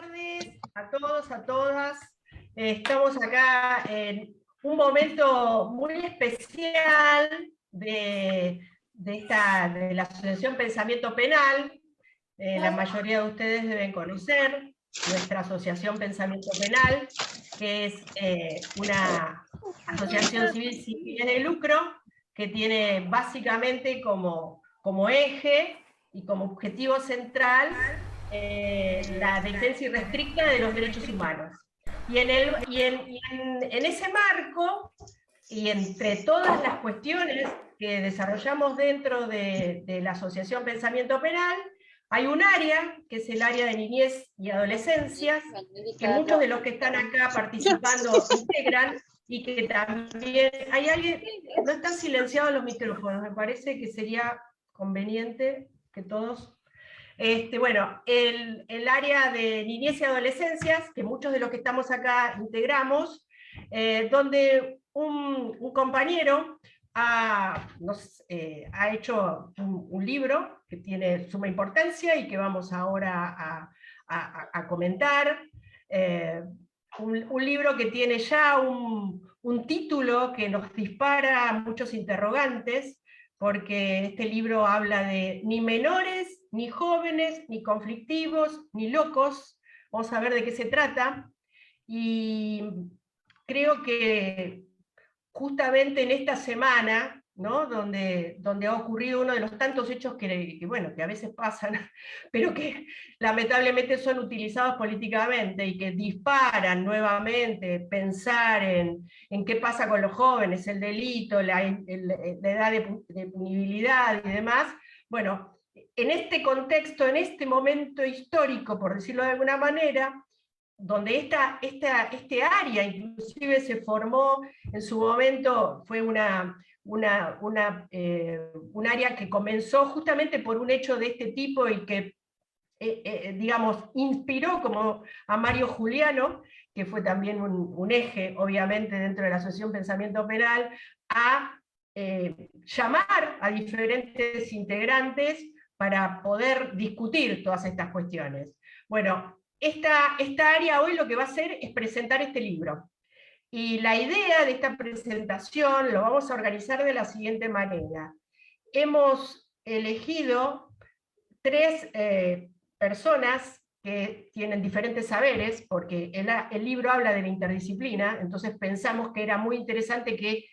tardes a todos, a todas. Estamos acá en un momento muy especial de la Asociación Pensamiento Penal. La mayoría de ustedes deben conocer nuestra Asociación Pensamiento Penal, que es una asociación civil sin fines de lucro, que tiene básicamente como eje y como objetivo central la defensa irrestricta de los derechos humanos. Y en ese marco, y entre todas las cuestiones que desarrollamos dentro de la Asociación Pensamiento Penal, hay un área, que es el área de niñez y adolescencias, que muchos de los que están acá participando integran, y que también hay alguien, no están silenciados los micrófonos, me parece que sería conveniente que todos... bueno, el área de niñez y adolescencias, que muchos de los que estamos acá integramos, donde un compañero ha hecho un libro que tiene suma importancia y que vamos ahora a comentar. Un libro que tiene ya un título que nos dispara muchos interrogantes, porque este libro habla de ni menores, ni jóvenes, ni conflictivos, ni locos. Vamos a ver de qué se trata. Y creo que justamente en esta semana, ¿no? donde ha ocurrido uno de los tantos hechos que a veces pasan, pero que lamentablemente son utilizados políticamente y que disparan nuevamente pensar en qué pasa con los jóvenes, el delito, la edad de punibilidad y demás. Bueno, en este contexto, en este momento histórico, por decirlo de alguna manera, donde este área inclusive se formó en su momento, fue un área que comenzó justamente por un hecho de este tipo y que, digamos, inspiró como a Mario Juliano, que fue también un eje, obviamente, dentro de la Asociación Pensamiento Penal, a llamar a diferentes integrantes para poder discutir todas estas cuestiones. Bueno, esta área hoy lo que va a hacer es presentar este libro. Y la idea de esta presentación lo vamos a organizar de la siguiente manera. Hemos elegido tres personas que tienen diferentes saberes, porque el libro habla de la interdisciplina, entonces pensamos que era muy interesante que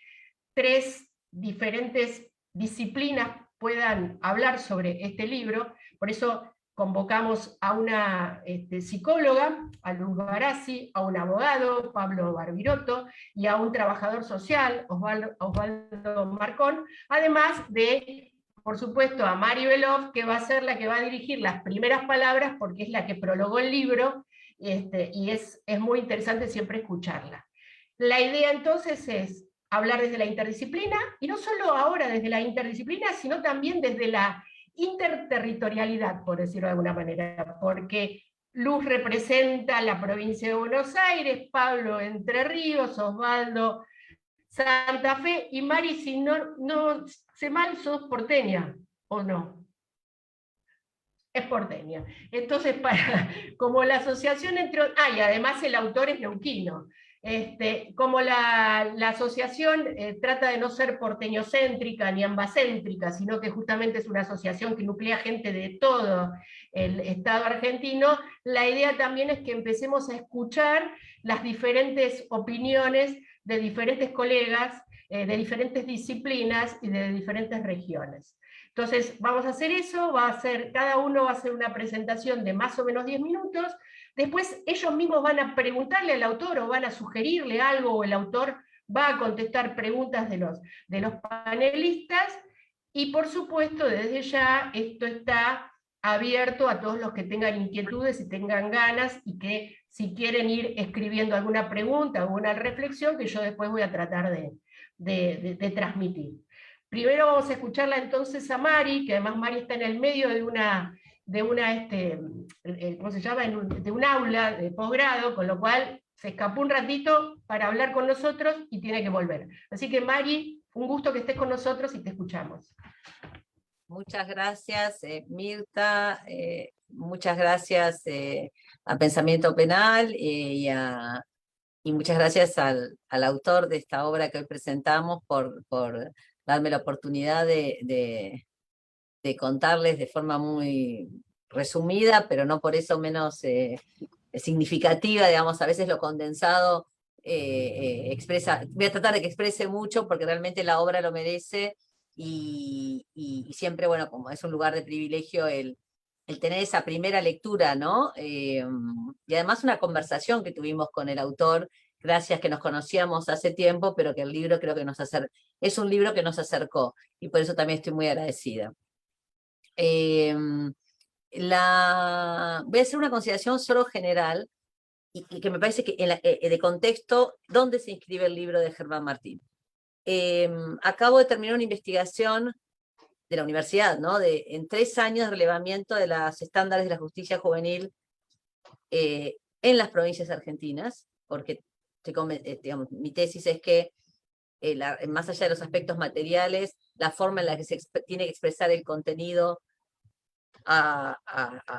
tres diferentes disciplinas puedan hablar sobre este libro. Por eso convocamos a una psicóloga, a Luz Barassi, a un abogado, Pablo Barbirotto, y a un trabajador social, Osvaldo Marcón, además de, por supuesto, a Mari Belov, que va a ser la que va a dirigir las primeras palabras, porque es la que prologó el libro, y es muy interesante siempre escucharla. La idea entonces es hablar desde la interdisciplina, y no solo ahora desde la interdisciplina, sino también desde la interterritorialidad, por decirlo de alguna manera, porque Luz representa la provincia de Buenos Aires, Pablo Entre Ríos, Osvaldo Santa Fe, y Mari, si no sé mal, sos porteña, ¿o no? Es porteña. Entonces, como la asociación entre... y además el autor es neuquino. Como la asociación trata de no ser porteñocéntrica ni ambacéntrica, sino que justamente es una asociación que nuclea gente de todo el Estado argentino, la idea también es que empecemos a escuchar las diferentes opiniones de diferentes colegas, de diferentes disciplinas y de diferentes regiones. Entonces vamos a hacer eso, cada uno va a hacer una presentación de más o menos 10 minutos, después ellos mismos van a preguntarle al autor o van a sugerirle algo, o el autor va a contestar preguntas de los panelistas, y por supuesto desde ya esto está abierto a todos los que tengan inquietudes y tengan ganas, y que si quieren ir escribiendo alguna pregunta o alguna reflexión, que yo después voy a tratar de transmitir. Primero vamos a escucharla entonces a Mari, que además Mari está en el medio de ¿cómo se llama? De un aula de posgrado, con lo cual se escapó un ratito para hablar con nosotros y tiene que volver. Así que Mari, un gusto que estés con nosotros y te escuchamos. Muchas gracias, Mirta, muchas gracias a Pensamiento Penal y muchas gracias al autor de esta obra que hoy presentamos por darme la oportunidad de contarles de forma muy resumida, pero no por eso menos significativa, digamos, a veces lo condensado expresa, voy a tratar de que exprese mucho porque realmente la obra lo merece y siempre, bueno, como es un lugar de privilegio el tener esa primera lectura, ¿no? Y además una conversación que tuvimos con el autor, gracias que nos conocíamos hace tiempo, pero que el libro creo que es un libro que nos acercó y por eso también estoy muy agradecida. Voy a hacer una consideración solo general y que me parece que de contexto, ¿dónde se inscribe el libro de Germán Martín? Acabo de terminar una investigación de la universidad, ¿no? En 3 años de relevamiento de los estándares de la justicia juvenil en las provincias argentinas, porque digamos, mi tesis es que más allá de los aspectos materiales, la forma en la que se tiene que expresar el contenido a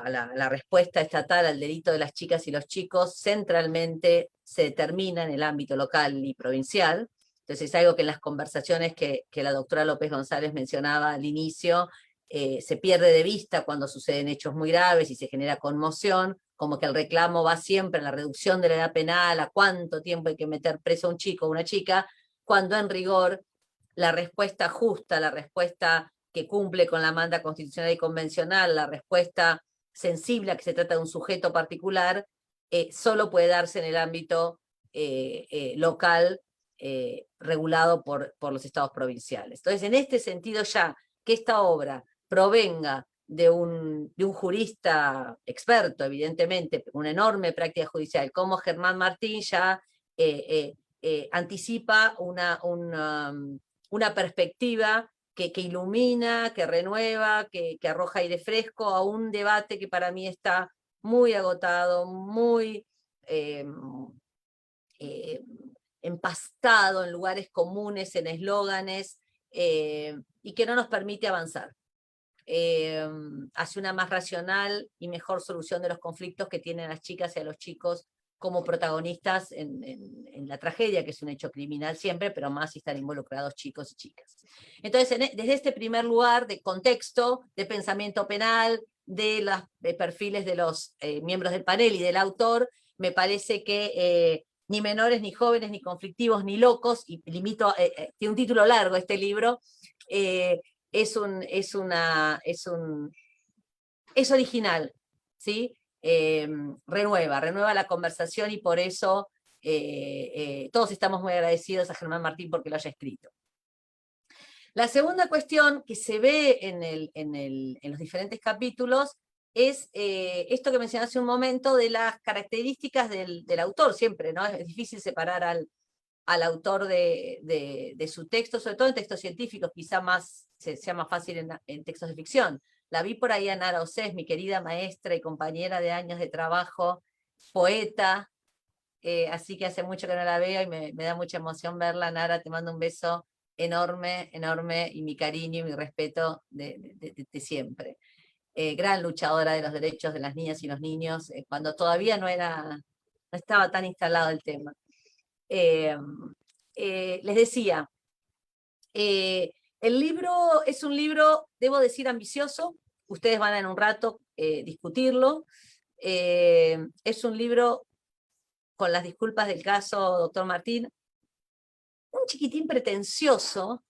la respuesta estatal al delito de las chicas y los chicos, centralmente se determina en el ámbito local y provincial. Entonces es algo que en las conversaciones que la doctora López González mencionaba al inicio, se pierde de vista cuando suceden hechos muy graves y se genera conmoción, como que el reclamo va siempre en la reducción de la edad penal, a cuánto tiempo hay que meter preso a un chico o una chica, cuando en rigor la respuesta justa, la respuesta que cumple con la manda constitucional y convencional, la respuesta sensible a que se trata de un sujeto particular, solo puede darse en el ámbito local regulado por los estados provinciales. Entonces, en este sentido ya, que esta obra provenga de un jurista experto, evidentemente, una enorme práctica judicial, como Germán Martín, ya anticipa una perspectiva que ilumina, que renueva, que arroja aire fresco a un debate que para mí está muy agotado, muy empastado en lugares comunes, en eslóganes, y que no nos permite avanzar. Hacia una más racional y mejor solución de los conflictos que tienen las chicas y a los chicos como protagonistas en la tragedia, que es un hecho criminal siempre, pero más si están involucrados chicos y chicas. Entonces, desde este primer lugar de contexto, de pensamiento penal, de los perfiles de los miembros del panel y del autor, me parece que ni menores, ni jóvenes, ni conflictivos, ni locos, y limito, tiene un título largo este libro, es original, ¿sí? Renueva la conversación y por eso todos estamos muy agradecidos a Germán Martín porque lo haya escrito. La segunda cuestión que se ve en los diferentes capítulos es esto que mencioné hace un momento de las características del autor, siempre, ¿no? Es difícil separar al autor de su texto, sobre todo en textos científicos, quizá sea más fácil en textos de ficción. La vi por ahí a Nara Ossés, mi querida maestra y compañera de años de trabajo, poeta, así que hace mucho que no la veo y me da mucha emoción verla. Nara, te mando un beso enorme, enorme, y mi cariño y mi respeto de siempre. Gran luchadora de los derechos de las niñas y los niños, cuando todavía no estaba tan instalado el tema. Les decía, el libro es un libro, debo decir, ambicioso. Ustedes van a en un rato discutirlo. Es un libro, con las disculpas del caso, doctor Martín, un chiquitín pretencioso,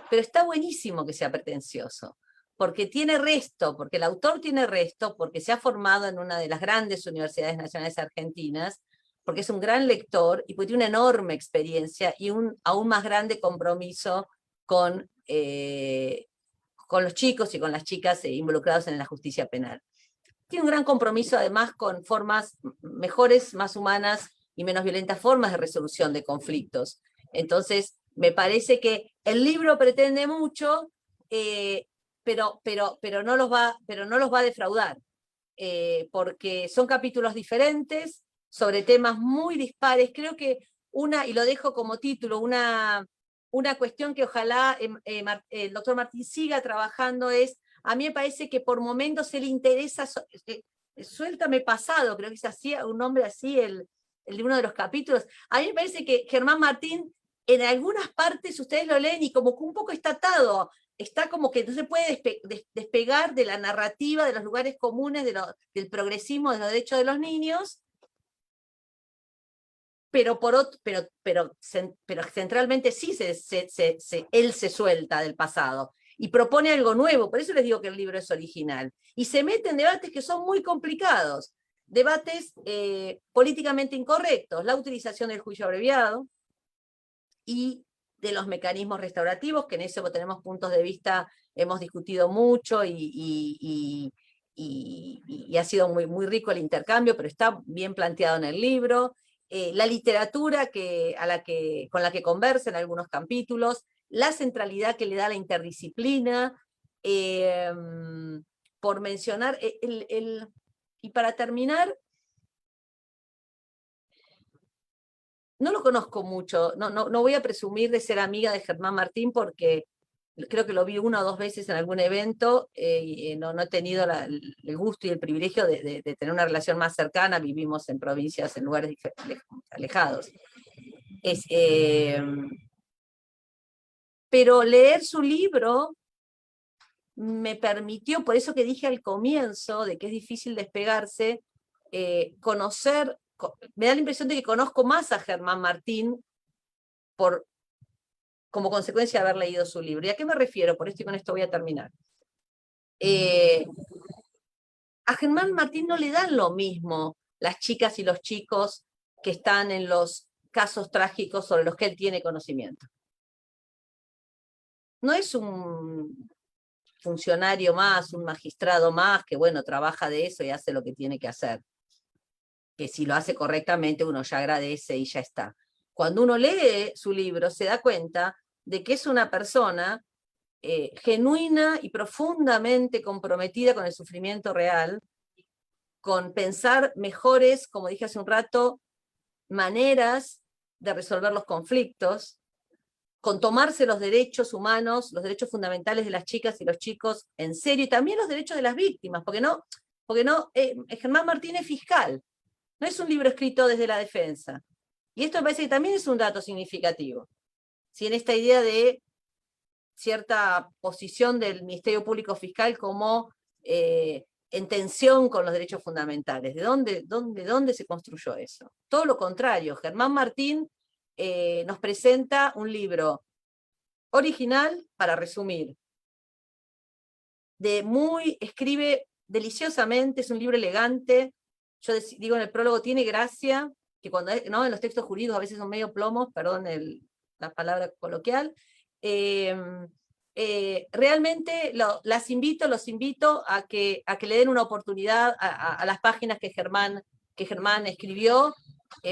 pero está buenísimo que sea pretencioso, porque tiene resto, porque el autor tiene resto, porque se ha formado en una de las grandes universidades nacionales argentinas, porque es un gran lector y porque tiene una enorme experiencia y un aún más grande compromiso con los chicos y con las chicas involucrados en la justicia penal. Tiene un gran compromiso además con formas mejores, más humanas y menos violentas formas de resolución de conflictos. Entonces, me parece que el libro pretende mucho, pero no los va a defraudar, porque son capítulos diferentes, sobre temas muy dispares. Creo que y lo dejo como título, una cuestión que ojalá el doctor Martín siga trabajando es, a mí me parece que por momentos él interesa Suéltame pasado, creo que se hacía un nombre así el de uno de los capítulos. A mí me parece que Germán Martín, en algunas partes ustedes lo leen y como que un poco está atado, está como que no se puede despegar de la narrativa, de los lugares comunes, del progresismo, de los derechos de los niños, pero centralmente sí él se suelta del pasado y propone algo nuevo. Por eso les digo que el libro es original. Y se mete en debates que son muy complicados, debates políticamente incorrectos, la utilización del juicio abreviado y de los mecanismos restaurativos, que en eso tenemos puntos de vista, hemos discutido mucho y ha sido muy, muy rico el intercambio, pero está bien planteado en el libro. La literatura con la que conversa en algunos capítulos, la centralidad que le da la interdisciplina, por mencionar, y para terminar, no lo conozco mucho, no voy a presumir de ser amiga de Germán Martín porque creo que lo vi 1 o 2 veces en algún evento, y no he tenido el gusto y el privilegio de tener una relación más cercana, vivimos en provincias, en lugares alejados. Pero leer su libro me permitió, por eso que dije al comienzo, de que es difícil despegarse, conocer, me da la impresión de que conozco más a Germán Martín como consecuencia de haber leído su libro. ¿Y a qué me refiero? Por esto y con esto voy a terminar. A Germán Martín no le dan lo mismo las chicas y los chicos que están en los casos trágicos sobre los que él tiene conocimiento. No es un funcionario más, un magistrado más, que bueno, trabaja de eso y hace lo que tiene que hacer. Que si lo hace correctamente uno ya agradece y ya está. Cuando uno lee su libro se da cuenta de que es una persona genuina y profundamente comprometida con el sufrimiento real, con pensar mejores, como dije hace un rato, maneras de resolver los conflictos, con tomarse los derechos humanos, los derechos fundamentales de las chicas y los chicos en serio, y también los derechos de las víctimas, porque Germán Martín es fiscal, no es un libro escrito desde la defensa. Y esto me parece que también es un dato significativo. Si en esta idea de cierta posición del Ministerio Público Fiscal como en tensión con los derechos fundamentales. ¿De dónde se construyó eso? Todo lo contrario, Germán Martín nos presenta un libro original, para resumir, escribe deliciosamente, es un libro elegante. Yo digo en el prólogo, tiene gracia, que cuando ¿no? En los textos jurídicos a veces son medio plomos, perdón la palabra coloquial. Realmente los invito a que le den una oportunidad a las páginas que Germán escribió,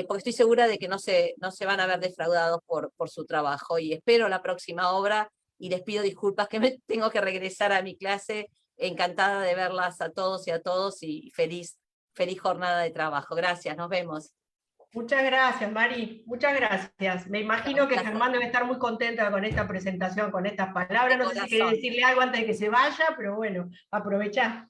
porque estoy segura de que no se van a ver defraudados por su trabajo, y espero la próxima obra, y les pido disculpas que me tengo que regresar a mi clase. Encantada de verlas a todos y feliz jornada de trabajo. Gracias, nos vemos. Muchas gracias, Mari, muchas gracias. Me imagino que Germán debe estar muy contenta con esta presentación, con estas palabras. No sé si quería decirle algo antes de que se vaya, pero bueno, aprovechá.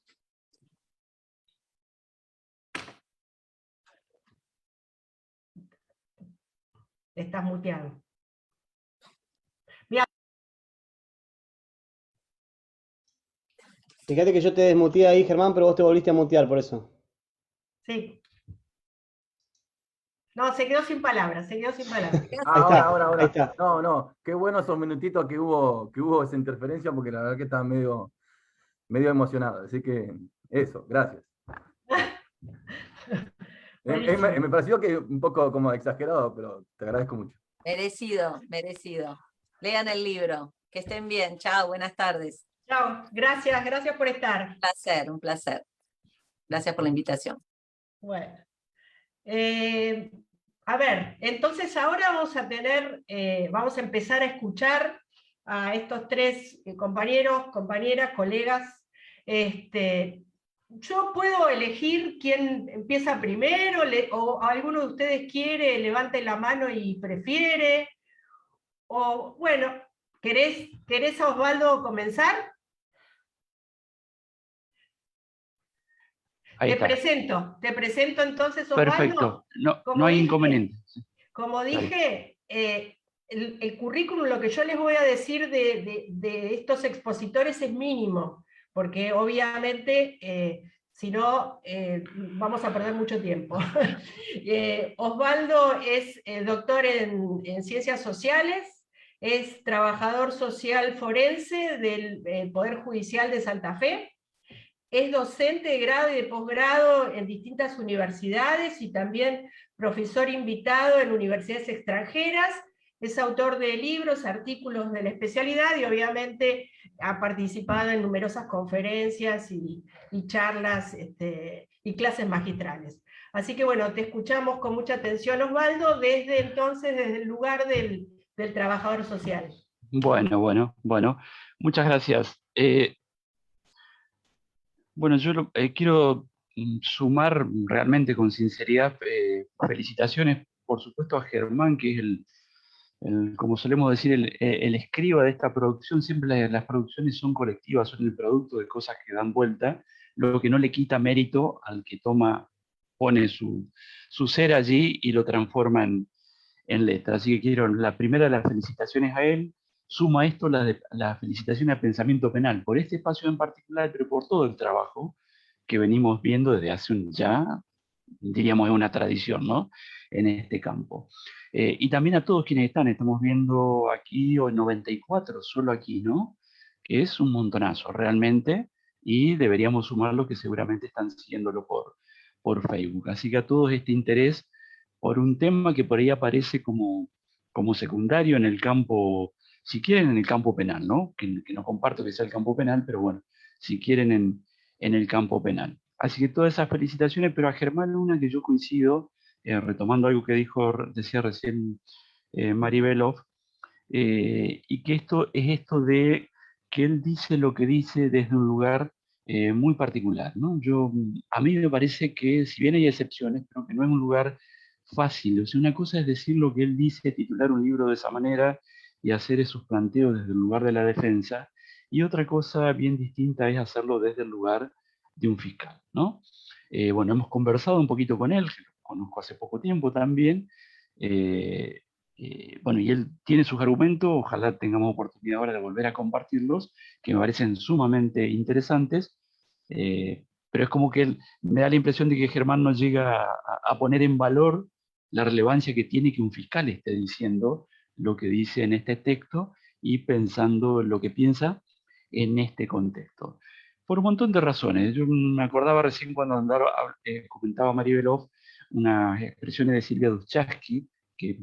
Estás muteado. Fíjate que yo te desmuteé ahí, Germán, pero vos te volviste a mutear por eso. Sí. No, se quedó sin palabras, Ahí Ahora. está. No, qué bueno esos minutitos que hubo esa interferencia, porque la verdad que estaba medio emocionado. Así que eso, gracias. Me pareció que un poco como exagerado, pero te agradezco mucho. Merecido. Lean el libro. Que estén bien. Chao, buenas tardes. Chao, gracias por estar. Un placer. Gracias por la invitación. Bueno. A ver, entonces ahora vamos a empezar a escuchar a estos 3 compañeros, compañeras, colegas. Yo puedo elegir quién empieza primero, o alguno de ustedes quiere, levante la mano y prefiere. O bueno, ¿querés Osvaldo comenzar? Ahí está. Te presento entonces, Osvaldo. Perfecto, no Como hay dije, inconveniente. Como Dale. dije, el currículum, lo que yo les voy a decir de estos expositores es mínimo, porque obviamente, si no, vamos a perder mucho tiempo. Osvaldo es doctor en Ciencias Sociales, es trabajador social forense del Poder Judicial de Santa Fe, es docente de grado y de posgrado en distintas universidades y también profesor invitado en universidades extranjeras, es autor de libros, artículos de la especialidad y obviamente ha participado en numerosas conferencias y charlas y clases magistrales. Así que bueno, te escuchamos con mucha atención, Osvaldo, desde entonces, desde el lugar del trabajador social. Bueno. Muchas gracias. Bueno, yo quiero sumar realmente con sinceridad felicitaciones, por supuesto, a Germán, que es como solemos decir, el escriba de esta producción. Siempre las producciones son colectivas, son el producto de cosas que dan vuelta, lo que no le quita mérito al que pone su ser allí y lo transforma en letra. Así que quiero la primera de las felicitaciones a él. Suma a esto la felicitación a Pensamiento Penal, por este espacio en particular, pero por todo el trabajo que venimos viendo desde hace ya, diríamos, es una tradición, ¿no? En este campo. Y también a todos quienes estamos viendo aquí hoy 94, solo aquí, ¿no? Que es un montonazo realmente, y deberíamos sumar los que seguramente están siguiéndolo por Facebook. Así que a todos este interés por un tema que por ahí aparece como secundario en el campo, si quieren en el campo penal, ¿no? Que no comparto que sea el campo penal, pero bueno, si quieren en el campo penal. Así que todas esas felicitaciones, pero a Germán Luna, que yo coincido, retomando algo que decía recién Maribelov, y que esto es esto de que él dice lo que dice desde un lugar muy particular, ¿no? A mí me parece que, si bien hay excepciones, pero que no es un lugar fácil. O sea, una cosa es decir lo que él dice, titular un libro de esa manera y hacer esos planteos desde el lugar de la defensa, y otra cosa bien distinta es hacerlo desde el lugar de un fiscal, ¿no? Bueno, hemos conversado un poquito con él, que lo conozco hace poco tiempo también. eh, bueno, y él tiene sus argumentos, ojalá tengamos oportunidad ahora de volver a compartirlos, que me parecen sumamente interesantes, pero es como que él, me da la impresión de que Germán no llega a poner en valor la relevancia que tiene que un fiscal esté diciendo lo que dice en este texto y pensando lo que piensa en este contexto. Por un montón de razones. Yo me acordaba recién cuando comentaba Maribelov unas expresiones de Silvia Duchaski, que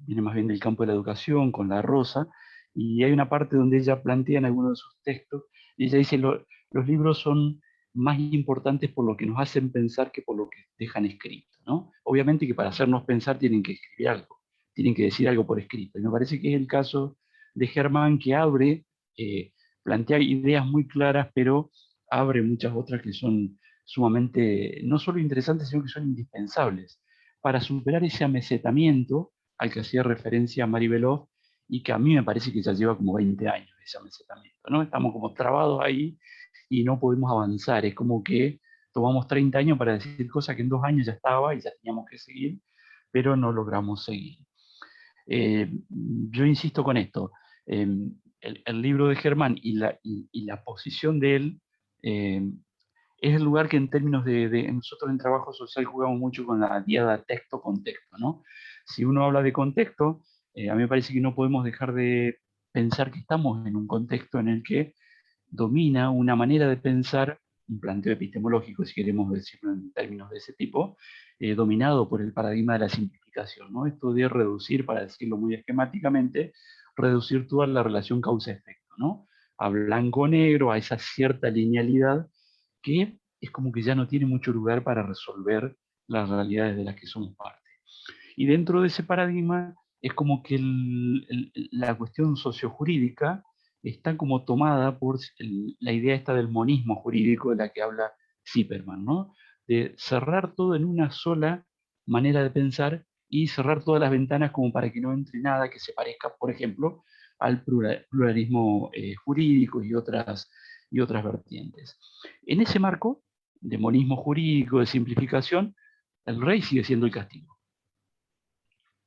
viene más bien del campo de la educación, con La Rosa, y hay una parte donde ella plantea en alguno de sus textos, y ella dice, los libros son más importantes por lo que nos hacen pensar que por lo que dejan escrito, ¿no? Obviamente que para hacernos pensar tienen que escribir algo, tienen que decir algo por escrito, y me parece que es el caso de Germán, que abre, plantea ideas muy claras, pero abre muchas otras que son sumamente, no solo interesantes, sino que son indispensables para superar ese amesetamiento al que hacía referencia Maribelov, y que a mí me parece que ya lleva como 20 años ese amesetamiento, ¿no? Estamos como trabados ahí y no podemos avanzar. Es como que tomamos 30 años para decir cosas que en 2 años ya estaba y ya teníamos que seguir, pero no logramos seguir. Yo insisto con esto. El libro de Germán y la posición de él es el lugar que, en términos nosotros en trabajo social jugamos mucho con la diada texto-contexto, ¿no? Si uno habla de contexto, a mí me parece que no podemos dejar de pensar que estamos en un contexto en el que domina una manera de pensar, un planteo epistemológico, si queremos decirlo en términos de ese tipo, dominado por el paradigma de la simplificación, ¿no? Esto de reducir, para decirlo muy esquemáticamente, reducir toda la relación causa-efecto, ¿no? A blanco-negro, a esa cierta linealidad que es como que ya no tiene mucho lugar para resolver las realidades de las que somos parte. Y dentro de ese paradigma es como que la cuestión sociojurídica está como tomada por la idea esta del monismo jurídico de la que habla Zipperman, ¿no? De cerrar todo en una sola manera de pensar y cerrar todas las ventanas como para que no entre nada que se parezca, por ejemplo, al pluralismo jurídico y otras vertientes. En ese marco, de monismo jurídico, de simplificación, el rey sigue siendo el castigo.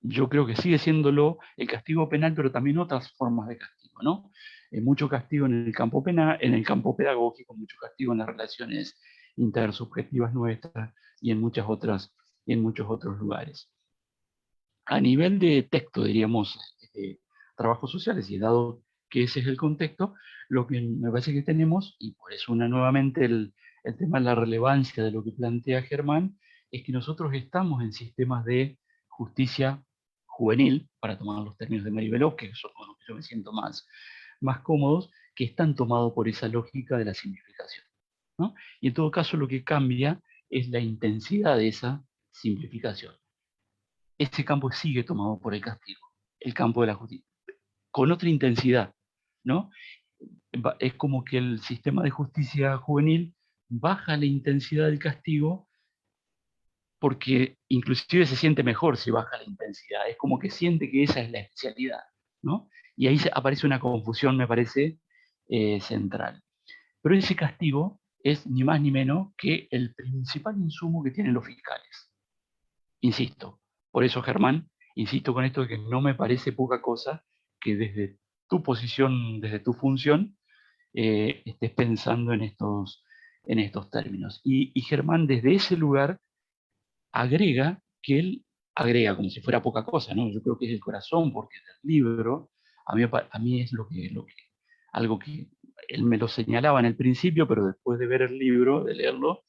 Yo creo que sigue siéndolo el castigo penal, pero también otras formas de castigo, ¿no? Mucho castigo en el campo penal, en el campo pedagógico, mucho castigo en las relaciones intersubjetivas nuestras y en muchos otros lugares. A nivel de texto, diríamos, trabajos sociales, y dado que ese es el contexto, lo que me parece que tenemos, y por eso nuevamente el tema de la relevancia de lo que plantea Germán, es que nosotros estamos en sistemas de justicia juvenil, para tomar los términos de Mary Veloz, que son con los que yo me siento más cómodos, que están tomados por esa lógica de la simplificación, ¿no? Y en todo caso lo que cambia es la intensidad de esa simplificación. Ese campo sigue tomado por el castigo, el campo de la justicia, con otra intensidad, ¿no? Es como que el sistema de justicia juvenil baja la intensidad del castigo porque inclusive se siente mejor si baja la intensidad, es como que siente que esa es la especialidad, ¿no? Y ahí aparece una confusión, me parece, central. Pero ese castigo es ni más ni menos que el principal insumo que tienen los fiscales. Insisto, por eso, Germán, insisto con esto de que no me parece poca cosa que desde tu posición, desde tu función, estés pensando en estos términos. Y Germán, desde ese lugar, agrega que él agrega como si fuera poca cosa, ¿no? Yo creo que es el corazón, porque el libro, a mí es algo que él me lo señalaba en el principio, pero después de ver el libro, de leerlo,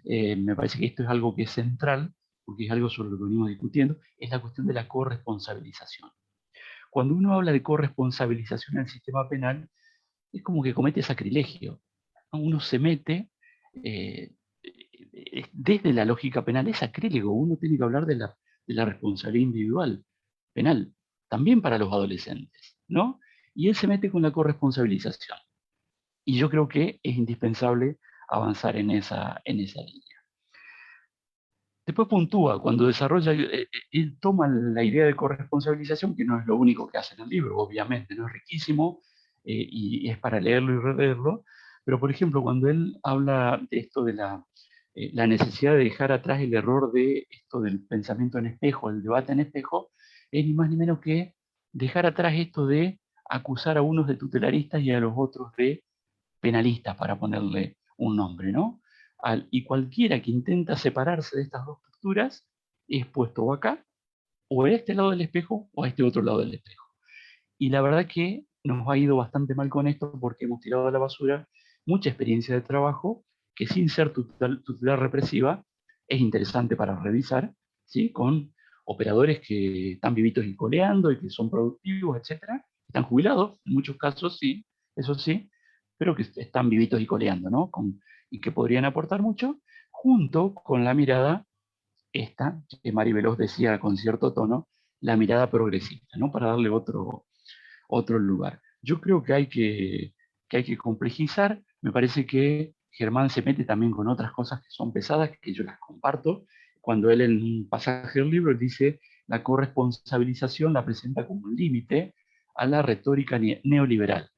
me parece que esto es algo que es central, porque es algo sobre lo que venimos discutiendo, es la cuestión de la corresponsabilización. Cuando uno habla de corresponsabilización en el sistema penal, es como que comete sacrilegio, ¿no? Uno se mete, desde la lógica penal, es sacrílego, uno tiene que hablar de la responsabilidad individual penal, también para los adolescentes, ¿no? Y él se mete con la corresponsabilización. Y yo creo que es indispensable avanzar en esa línea. Después puntúa, cuando desarrolla, él toma la idea de corresponsabilización, que no es lo único que hace en el libro, obviamente, no es riquísimo, y es para leerlo y releerlo, pero por ejemplo, cuando él habla de esto de la necesidad de dejar atrás el error de esto del pensamiento en espejo, el debate en espejo, es ni más ni menos que dejar atrás esto de acusar a unos de tutelaristas y a los otros de penalistas, para ponerle un nombre, ¿no? Y cualquiera que intenta separarse de estas dos posturas es puesto o acá, o a este lado del espejo, o a este otro lado del espejo. Y la verdad que nos ha ido bastante mal con esto porque hemos tirado a la basura mucha experiencia de trabajo que, sin ser tutelar represiva, es interesante para revisar, ¿sí? Con operadores que están vivitos y coleando y que son productivos, etcétera, están jubilados, en muchos casos sí, eso sí, pero que están vivitos y coleando, ¿no? Y que podrían aportar mucho, junto con la mirada esta, que Mary Veloz decía con cierto tono, la mirada progresista, ¿no? Para darle otro lugar. Yo creo que hay que complejizar. Me parece que Germán se mete también con otras cosas que son pesadas, que yo las comparto. Cuando él, en un pasaje del libro, dice la corresponsabilización la presenta como un límite a la retórica neoliberal.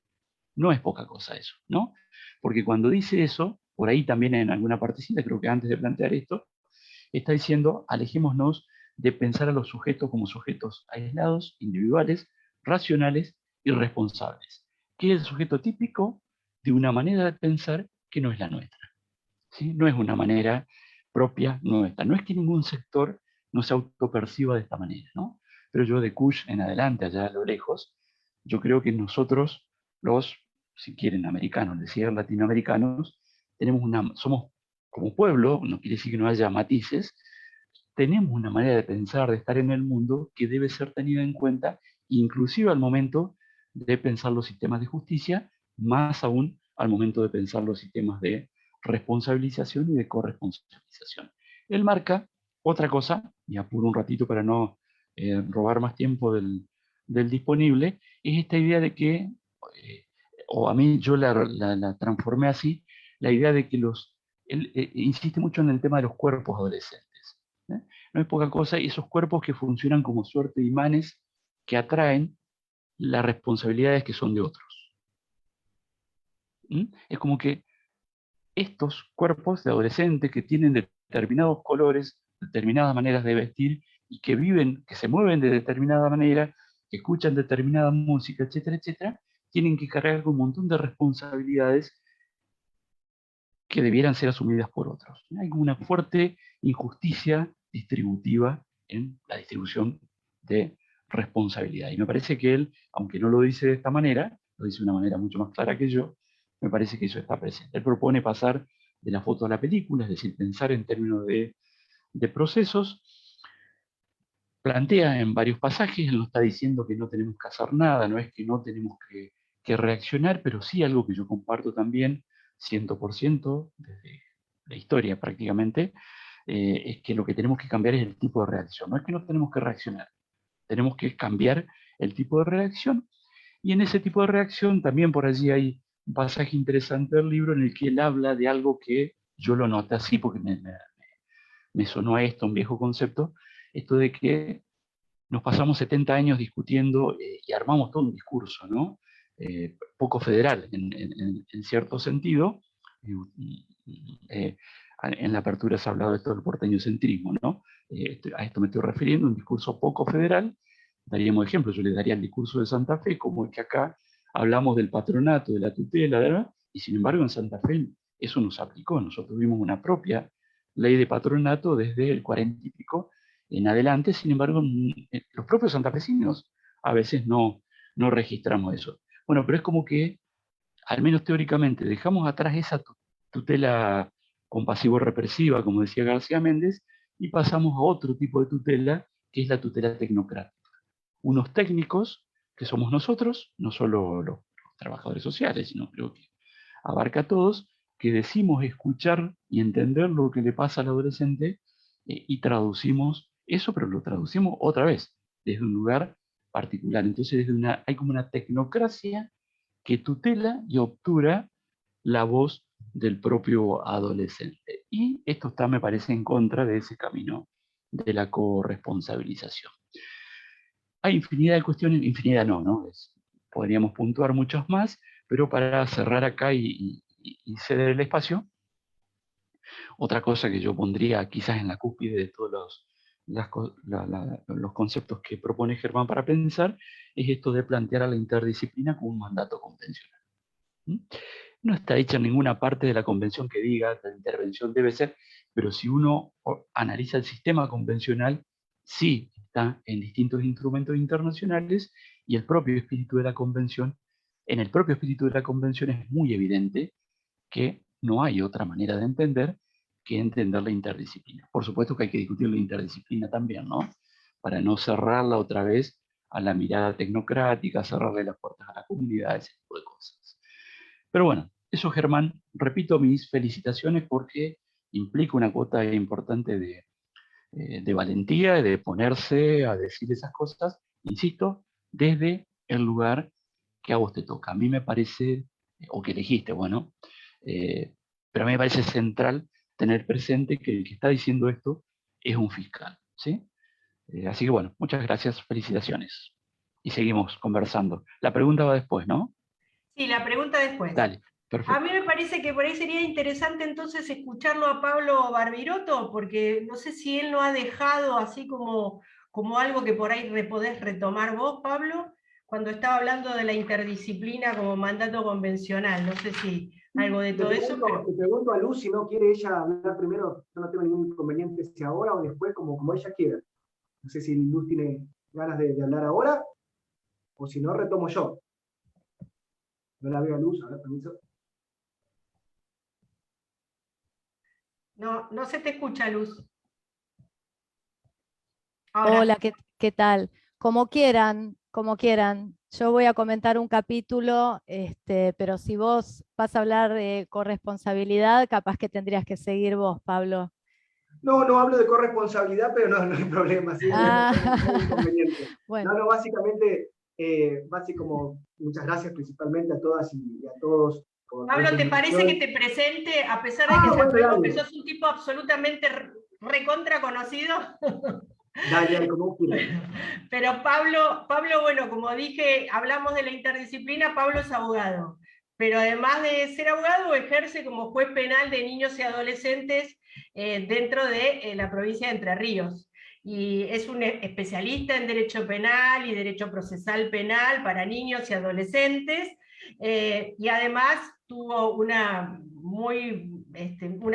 No es poca cosa eso, ¿no? Porque cuando dice eso, por ahí también en alguna partecita, creo que antes de plantear esto, está diciendo, alejémonos de pensar a los sujetos como sujetos aislados, individuales, racionales y responsables, que es el sujeto típico de una manera de pensar que no es la nuestra, ¿sí? No es una manera propia nuestra. No es que ningún sector no se autoperciba de esta manera, ¿no? Pero yo de Kush en adelante, allá a lo lejos, yo creo que nosotros, los, si quieren, americanos, decir latinoamericanos, somos como pueblo, no quiere decir que no haya matices, tenemos una manera de pensar, de estar en el mundo que debe ser tenida en cuenta, inclusive al momento de pensar los sistemas de justicia, más aún al momento de pensar los sistemas de responsabilización y de corresponsabilización. Él marca otra cosa, y apuro un ratito para no robar más tiempo del disponible, es esta idea de que, o a mí yo la transformé así, la idea de que él insiste mucho en el tema de los cuerpos adolescentes, ¿eh? No es poca cosa, y esos cuerpos que funcionan como suerte de imanes que atraen las responsabilidades que son de otros. Es como que estos cuerpos de adolescentes que tienen determinados colores, determinadas maneras de vestir, y que viven, que se mueven de determinada manera, que escuchan determinada música, etcétera, etcétera, tienen que cargar con un montón de responsabilidades que debieran ser asumidas por otros. Hay una fuerte injusticia distributiva en la distribución de responsabilidad. Y me parece que él, aunque no lo dice de esta manera, lo dice de una manera mucho más clara que yo, me parece que eso está presente. Él propone pasar de la foto a la película, es decir, pensar en términos de procesos. Plantea en varios pasajes, él no está diciendo que no tenemos que hacer nada, no es que no tenemos que reaccionar, pero sí algo que yo comparto también, 100% desde la historia prácticamente, es que lo que tenemos que cambiar es el tipo de reacción. No es que no tenemos que reaccionar, tenemos que cambiar el tipo de reacción. Y en ese tipo de reacción también por allí hay un pasaje interesante del libro en el que él habla de algo que yo lo noté así, porque me sonó a esto, un viejo concepto, esto de que nos pasamos 70 años discutiendo y armamos todo un discurso, ¿no? Poco federal en cierto sentido. En la apertura se ha hablado de esto del porteñocentrismo, ¿no? A esto me estoy refiriendo, un discurso poco federal. Daríamos ejemplo, yo le daría el discurso de Santa Fe, como es que acá hablamos del patronato, de la tutela, ¿verdad? Y sin embargo en Santa Fe eso nos aplicó. Nosotros tuvimos una propia ley de patronato desde el 40 y pico en adelante, sin embargo, los propios santafesinos a veces no registramos eso. Bueno, pero es como que, al menos teóricamente, dejamos atrás esa tutela compasivo-represiva, como decía García Méndez, y pasamos a otro tipo de tutela, que es la tutela tecnocrática. Unos técnicos, que somos nosotros, no solo los trabajadores sociales, sino creo que abarca a todos, que decimos escuchar y entender lo que le pasa al adolescente y traducimos eso, pero lo traducimos otra vez, desde un lugar particular. Entonces hay como una tecnocracia que tutela y obtura la voz del propio adolescente. Y esto está, me parece, en contra de ese camino de la corresponsabilización. Hay infinidad de cuestiones, infinidad no, podríamos puntuar muchas más, pero para cerrar acá y ceder el espacio, otra cosa que yo pondría quizás en la cúspide de todos los conceptos que propone Germán para pensar, es esto de plantear a la interdisciplina como un mandato convencional. No está hecha en ninguna parte de la convención que diga que la intervención debe ser, pero si uno analiza el sistema convencional, sí está en distintos instrumentos internacionales y el propio espíritu de la convención, en el propio espíritu de la convención es muy evidente que no hay otra manera de entender que entender la interdisciplina. Por supuesto que hay que discutir la interdisciplina también, ¿no? Para no cerrarla otra vez a la mirada tecnocrática, cerrarle las puertas a la comunidad, ese tipo de cosas. Pero bueno, eso, Germán, repito mis felicitaciones porque implica una cuota importante de valentía, de ponerse a decir esas cosas, insisto, desde el lugar que a vos te toca. A mí me parece, o que elegiste, bueno, pero a mí me parece central tener presente que el que está diciendo esto es un fiscal, ¿sí? Así que bueno, muchas gracias, felicitaciones. Y seguimos conversando. La pregunta va después, ¿no? Sí, la pregunta después. Dale, A perfecto. mí me parece que por ahí sería interesante entonces escucharlo a Pablo Barbirotto, porque no sé si él no ha dejado así como algo que por ahí podés retomar vos, Pablo, cuando estaba hablando de la interdisciplina como mandato convencional. No sé si algo de todo eso. Te pregunto a Luz si no quiere ella hablar primero. Yo no tengo ningún inconveniente si ahora o después, como ella quiera. No sé si Luz tiene ganas de hablar ahora o si no, retomo yo. No la veo a Luz, a ver, permiso. No, no se te escucha, Luz. Ahora. Hola, ¿qué tal? Como quieran, como quieran. Yo voy a comentar un capítulo, pero si vos vas a hablar de corresponsabilidad, capaz que tendrías que seguir vos, Pablo. No hablo de corresponsabilidad, pero no hay problema. ¿Sí? No hay inconveniente. Bueno. No, básicamente, como muchas gracias principalmente a todas y a todos. Pablo, ¿te parece que te presente, a pesar de que sos un tipo absolutamente recontra conocido? Dale, como quieras. Pero Pablo, bueno, como dije, hablamos de la interdisciplina, Pablo es abogado. pero además de ser abogado, ejerce como juez penal de niños y adolescentes dentro de la provincia de Entre Ríos. Y es un especialista en derecho penal y derecho procesal penal para niños y adolescentes, y además tuvo una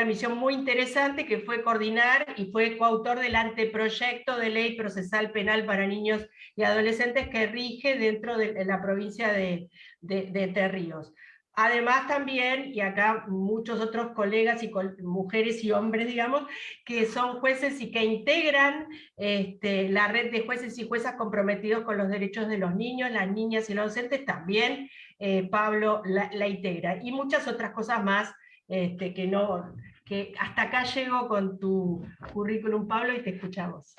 misión muy interesante, que fue coordinar y fue coautor del anteproyecto de ley procesal penal para niños y adolescentes que rige dentro de la provincia de Entre Ríos. Además también, y acá muchos otros colegas y mujeres y hombres, digamos, que son jueces y que integran la red de jueces y juezas comprometidos con los derechos de los niños, las niñas y los adolescentes, también Pablo la integra. Y muchas otras cosas más que hasta acá llego con tu currículum, Pablo, y te escuchamos.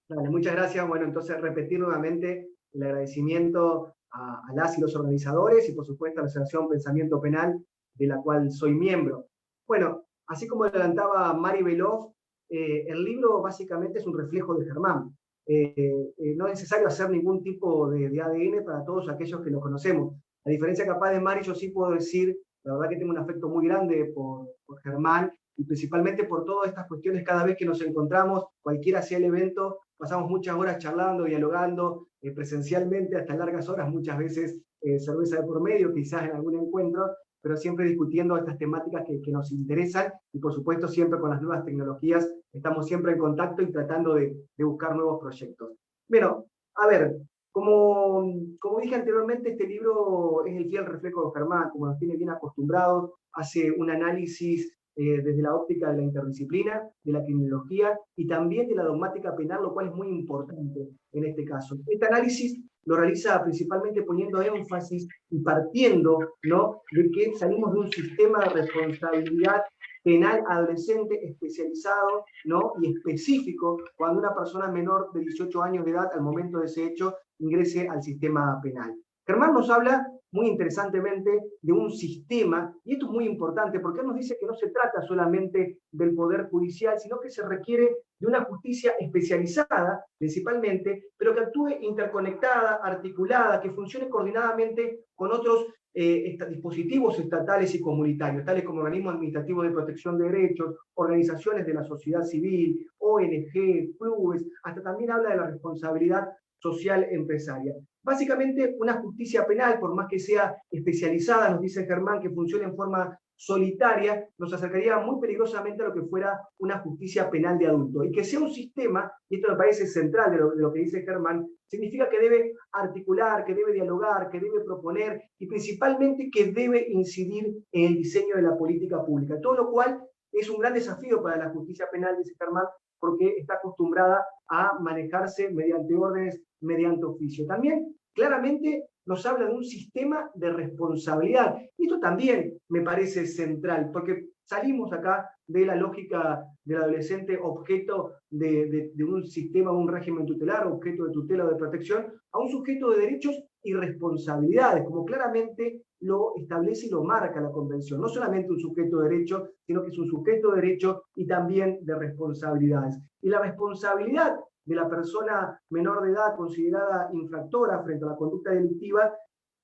Vale, muchas gracias. Bueno, entonces repetir nuevamente el agradecimiento a las y los organizadores y por supuesto a la Asociación Pensamiento Penal, de la cual soy miembro. Bueno, así como adelantaba Mari Belov, el libro básicamente es un reflejo de Germán. No es necesario hacer ningún tipo de ADN para todos aquellos que lo conocemos. A diferencia capaz de Mari, yo sí puedo decir, la verdad que tengo un afecto muy grande por Germán, y principalmente por todas estas cuestiones. Cada vez que nos encontramos, cualquiera sea el evento, pasamos muchas horas charlando, dialogando, presencialmente hasta largas horas, muchas veces cerveza de por medio, quizás en algún encuentro, pero siempre discutiendo estas temáticas que nos interesan, y por supuesto siempre con las nuevas tecnologías, estamos siempre en contacto y tratando de buscar nuevos proyectos. Bueno, a ver, como dije anteriormente, este libro es el fiel reflejo de Germán, como nos tiene bien acostumbrados, hace un análisis desde la óptica de la interdisciplina, de la criminología y también de la dogmática penal, lo cual es muy importante en este caso. Este análisis lo realiza principalmente poniendo énfasis y partiendo, ¿no?, de que salimos de un sistema de responsabilidad penal adolescente especializado, ¿no?, y específico cuando una persona menor de 18 años de edad al momento de ese hecho ingrese al sistema penal. Germán nos habla muy interesantemente de un sistema, y esto es muy importante porque él nos dice que no se trata solamente del Poder Judicial, sino que se requiere de una justicia especializada, principalmente, pero que actúe interconectada, articulada, que funcione coordinadamente con otros dispositivos estatales y comunitarios, tales como organismos administrativos de protección de derechos, organizaciones de la sociedad civil, ONG, clubes, hasta también habla de la responsabilidad social empresaria. Básicamente, una justicia penal, por más que sea especializada, nos dice Germán, que funcione en forma solitaria, nos acercaría muy peligrosamente a lo que fuera una justicia penal de adulto. Y que sea un sistema, y esto me parece central de lo que dice Germán, significa que debe articular, que debe dialogar, que debe proponer, y principalmente que debe incidir en el diseño de la política pública. Todo lo cual es un gran desafío para la justicia penal, dice Germán, porque está acostumbrada a manejarse mediante órdenes, mediante oficio. También, claramente, nos habla de un sistema de responsabilidad. Y esto también me parece central, porque salimos acá de la lógica del adolescente objeto de un sistema, un régimen tutelar, objeto de tutela o de protección, a un sujeto de derechos y responsabilidades, como claramente lo establece y lo marca la Convención. No solamente un sujeto de derecho, sino que es un sujeto de derecho y también de responsabilidades. Y la responsabilidad de la persona menor de edad considerada infractora frente a la conducta delictiva,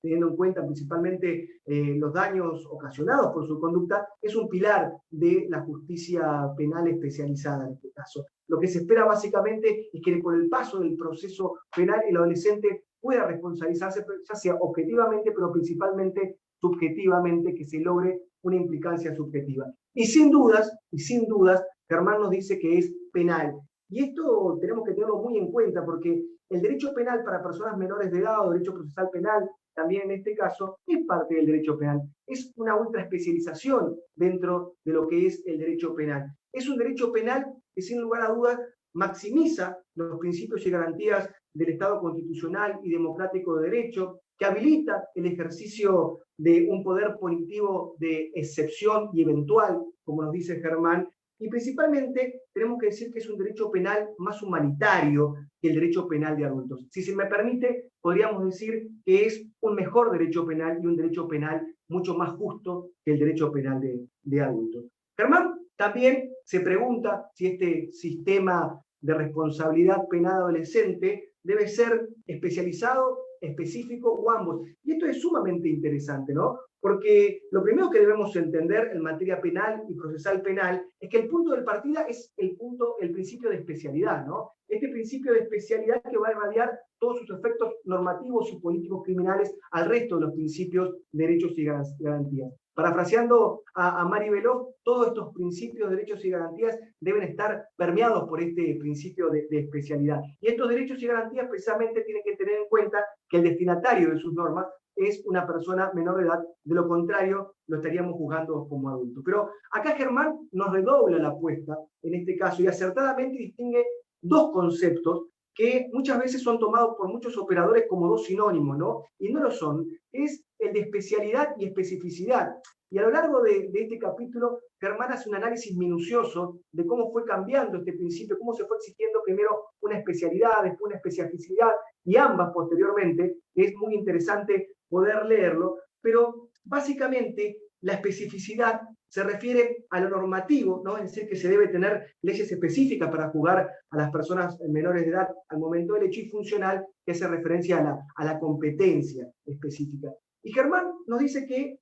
teniendo en cuenta principalmente los daños ocasionados por su conducta, es un pilar de la justicia penal especializada en este caso. Lo que se espera básicamente es que con el paso del proceso penal el adolescente pueda responsabilizarse, ya sea objetivamente, pero principalmente subjetivamente, que se logre una implicancia subjetiva. Y sin dudas, Germán nos dice que es penal. Y esto tenemos que tenerlo muy en cuenta, porque el derecho penal para personas menores de edad, o derecho procesal penal, también en este caso, es parte del derecho penal. Es una ultra especialización dentro de lo que es el derecho penal. Es un derecho penal que, sin lugar a dudas, maximiza los principios y garantías del Estado constitucional y democrático de derecho, que habilita el ejercicio de un poder punitivo de excepción y eventual, como nos dice Germán, y principalmente tenemos que decir que es un derecho penal más humanitario que el derecho penal de adultos. Si se me permite, podríamos decir que es un mejor derecho penal y un derecho penal mucho más justo que el derecho penal de adultos. Germán también se pregunta si este sistema de responsabilidad penal adolescente debe ser especializado, específico o ambos. Y esto es sumamente interesante, ¿no? Porque lo primero que debemos entender en materia penal y procesal penal es que el punto de partida es el principio de especialidad, ¿no? Este principio de especialidad que va a irradiar todos sus efectos normativos y políticos criminales al resto de los principios, derechos y garantías. Parafraseando a Mari Veloz, todos estos principios, derechos y garantías deben estar permeados por este principio de especialidad. Y estos derechos y garantías precisamente tienen que tener en cuenta que el destinatario de sus normas es una persona menor de edad, de lo contrario lo estaríamos juzgando como adulto. Pero acá Germán nos redobla la apuesta en este caso y acertadamente distingue dos conceptos que muchas veces son tomados por muchos operadores como dos sinónimos, ¿no? Y no lo son. Es el de especialidad y especificidad. Y a lo largo de este capítulo, Germán hace un análisis minucioso de cómo fue cambiando este principio, cómo se fue exigiendo primero una especialidad, después una especificidad, y ambas posteriormente. Es muy interesante poder leerlo, pero básicamente la especificidad se refiere a lo normativo, ¿no? Es decir, que se debe tener leyes específicas para juzgar a las personas menores de edad al momento del hecho, y funcional, que hace referencia a la competencia específica. Y Germán nos dice que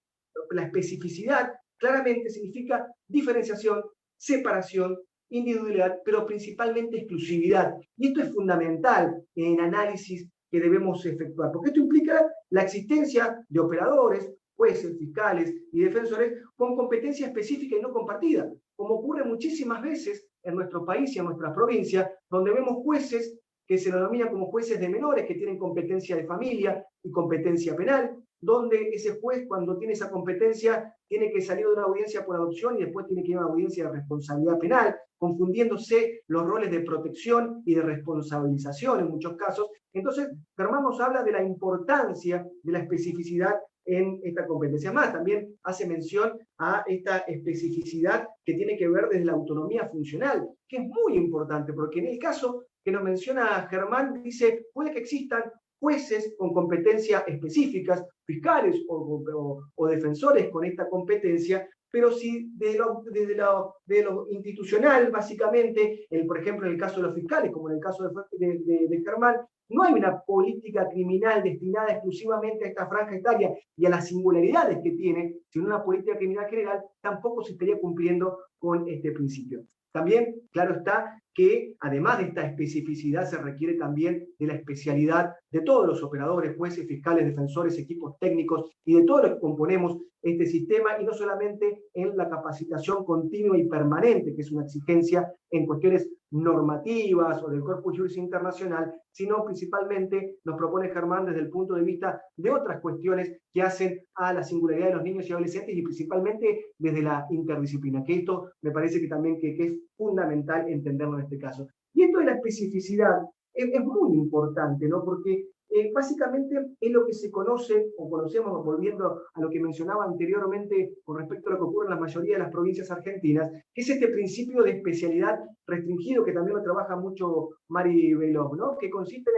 la especificidad claramente significa diferenciación, separación, individualidad, pero principalmente exclusividad. Y esto es fundamental en análisis que debemos efectuar, porque esto implica la existencia de operadores, jueces, fiscales y defensores con competencia específica y no compartida, como ocurre muchísimas veces en nuestro país y en nuestra provincia, donde vemos jueces que se denominan como jueces de menores, que tienen competencia de familia y competencia penal, donde ese juez, cuando tiene esa competencia, tiene que salir de una audiencia por adopción y después tiene que ir a una audiencia de responsabilidad penal, confundiéndose los roles de protección y de responsabilización en muchos casos. Entonces, Germán nos habla de la importancia de la especificidad en esta competencia. Más, también hace mención a esta especificidad que tiene que ver desde la autonomía funcional, que es muy importante, porque en el caso que nos menciona Germán, dice, puede que existan jueces con competencias específicas, fiscales o defensores con esta competencia, pero si de lo institucional, básicamente, por ejemplo, en el caso de los fiscales, como en el caso de Germán, no hay una política criminal destinada exclusivamente a esta franja etaria y a las singularidades que tiene, sino una política criminal general, tampoco se estaría cumpliendo con este principio. También, claro está, que además de esta especificidad se requiere también de la especialidad de todos los operadores, jueces, fiscales, defensores, equipos técnicos y de todos los que componemos este sistema, y no solamente en la capacitación continua y permanente, que es una exigencia en cuestiones normativas o del Corpus Juris Internacional, sino principalmente nos propone Germán desde el punto de vista de otras cuestiones que hacen a la singularidad de los niños y adolescentes, y principalmente desde la interdisciplina, que esto me parece que también que es fundamental entenderlo en este caso. Y esto de la especificidad es muy importante, ¿no? Porque básicamente es lo que se conoce, o conocemos, volviendo a lo que mencionaba anteriormente con respecto a lo que ocurre en la mayoría de las provincias argentinas, que es este principio de especialidad restringido, que también lo trabaja mucho Mari Veloz, ¿no? Que consiste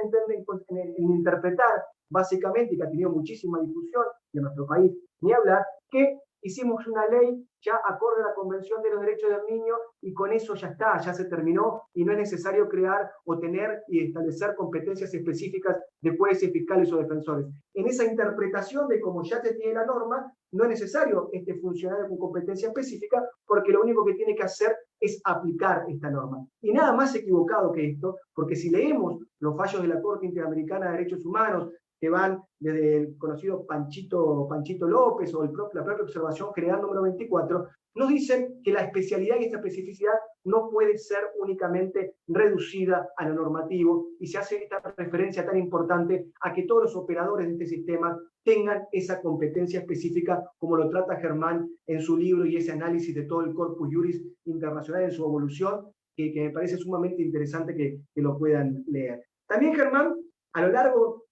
en interpretar, básicamente, y que ha tenido muchísima difusión en nuestro país, ni hablar, que hicimos una ley ya acorde a la Convención de los Derechos del Niño y con eso ya está, ya se terminó, y no es necesario crear o tener y establecer competencias específicas de jueces, fiscales o defensores. En esa interpretación de cómo ya se tiene la norma, no es necesario este funcionario con competencia específica, porque lo único que tiene que hacer es aplicar esta norma. Y nada más equivocado que esto, porque si leemos los fallos de la Corte Interamericana de Derechos Humanos, que van desde el conocido Panchito López o la propia Observación General número 24, nos dicen que la especialidad y esta especificidad no puede ser únicamente reducida a lo normativo, y se hace esta referencia tan importante a que todos los operadores de este sistema tengan esa competencia específica, como lo trata Germán en su libro y ese análisis de todo el Corpus Juris Internacional en su evolución, que me parece sumamente interesante que lo puedan leer. También Germán, a lo largo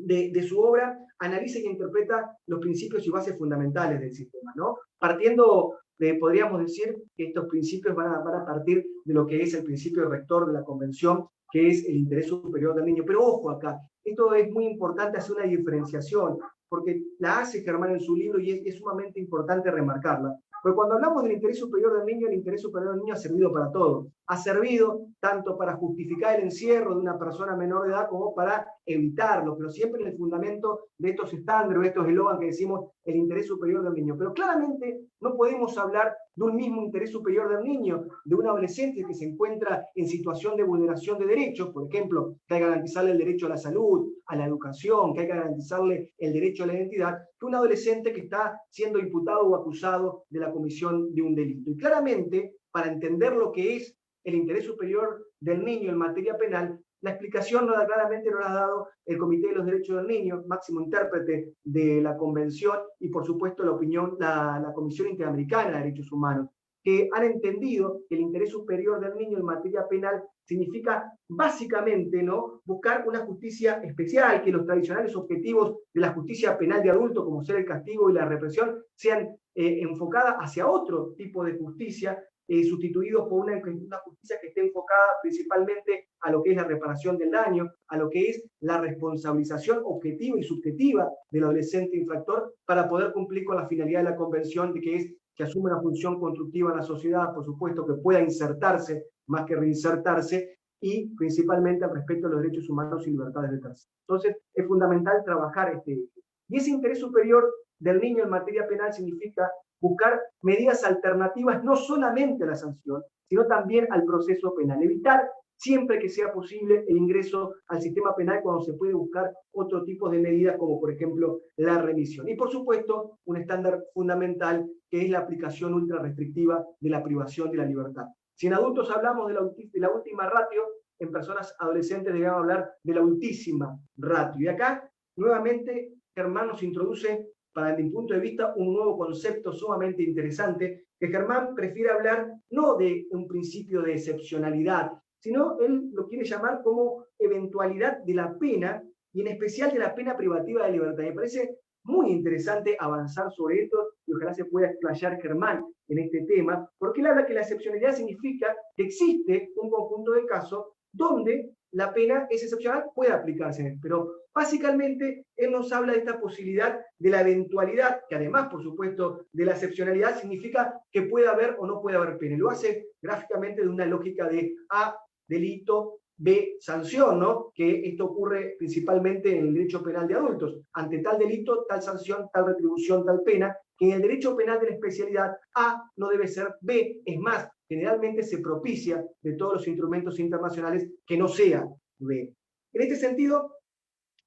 de su obra, analiza y interpreta los principios y bases fundamentales del sistema, ¿no? Partiendo podríamos decir que estos principios van a partir de lo que es el principio rector de la Convención, que es el interés superior del niño. Pero ojo acá, esto es muy importante hacer una diferenciación, porque la hace Germán en su libro y es sumamente importante remarcarla. Porque cuando hablamos del interés superior del niño, el interés superior del niño ha servido para todo. Ha servido tanto para justificar el encierro de una persona menor de edad como para evitarlo, pero siempre en el fundamento de estos estándares, de estos eslogans que decimos el interés superior del niño. Pero claramente no podemos hablar de un mismo interés superior del niño, de un adolescente que se encuentra en situación de vulneración de derechos, por ejemplo, que hay que garantizarle el derecho a la salud, a la educación, que hay que garantizarle el derecho a la identidad, que un adolescente que está siendo imputado o acusado de la comisión de un delito. Y claramente, para entender lo que es el interés superior del niño en materia penal, la explicación claramente nos la ha dado el Comité de los Derechos del Niño, máximo intérprete de la Convención, y por supuesto la Comisión Interamericana de Derechos Humanos, que han entendido que el interés superior del niño en materia penal significa básicamente, ¿no?, buscar una justicia especial, que los tradicionales objetivos de la justicia penal de adulto, como ser el castigo y la represión, sean enfocadas hacia otro tipo de justicia, sustituidos por una justicia que esté enfocada principalmente a lo que es la reparación del daño, a lo que es la responsabilización objetiva y subjetiva del adolescente infractor, para poder cumplir con la finalidad de la Convención, de que es que asume una función constructiva en la sociedad, por supuesto, que pueda insertarse más que reinsertarse, y principalmente al respeto de los derechos humanos y libertades de terceros. Entonces, es fundamental trabajar este eje. Y ese interés superior del niño en materia penal significa buscar medidas alternativas no solamente a la sanción, sino también al proceso penal. Evitar siempre que sea posible el ingreso al sistema penal cuando se puede buscar otro tipo de medidas, como por ejemplo la remisión. Y por supuesto, un estándar fundamental que es la aplicación ultra restrictiva de la privación de la libertad. Si en adultos hablamos de la última ratio, en personas adolescentes debemos hablar de la ultísima ratio. Y acá, nuevamente, Germán nos introduce, para mi punto de vista, un nuevo concepto sumamente interesante, que Germán prefiere hablar no de un principio de excepcionalidad, sino él lo quiere llamar como eventualidad de la pena, y en especial de la pena privativa de libertad. Me parece muy interesante avanzar sobre esto, y ojalá se pueda explayar Germán en este tema, porque él habla que la excepcionalidad significa que existe un conjunto de casos donde la pena es excepcional, puede aplicarse, pero básicamente él nos habla de esta posibilidad de la eventualidad, que además, por supuesto, de la excepcionalidad significa que puede haber o no puede haber pena. Lo hace gráficamente de una lógica de A, delito, B, sanción, ¿no? Que esto ocurre principalmente en el derecho penal de adultos. Ante tal delito, tal sanción, tal retribución, tal pena, que en el derecho penal de la especialidad A no debe ser B. Es más, generalmente se propicia de todos los instrumentos internacionales que no sea B. En este sentido,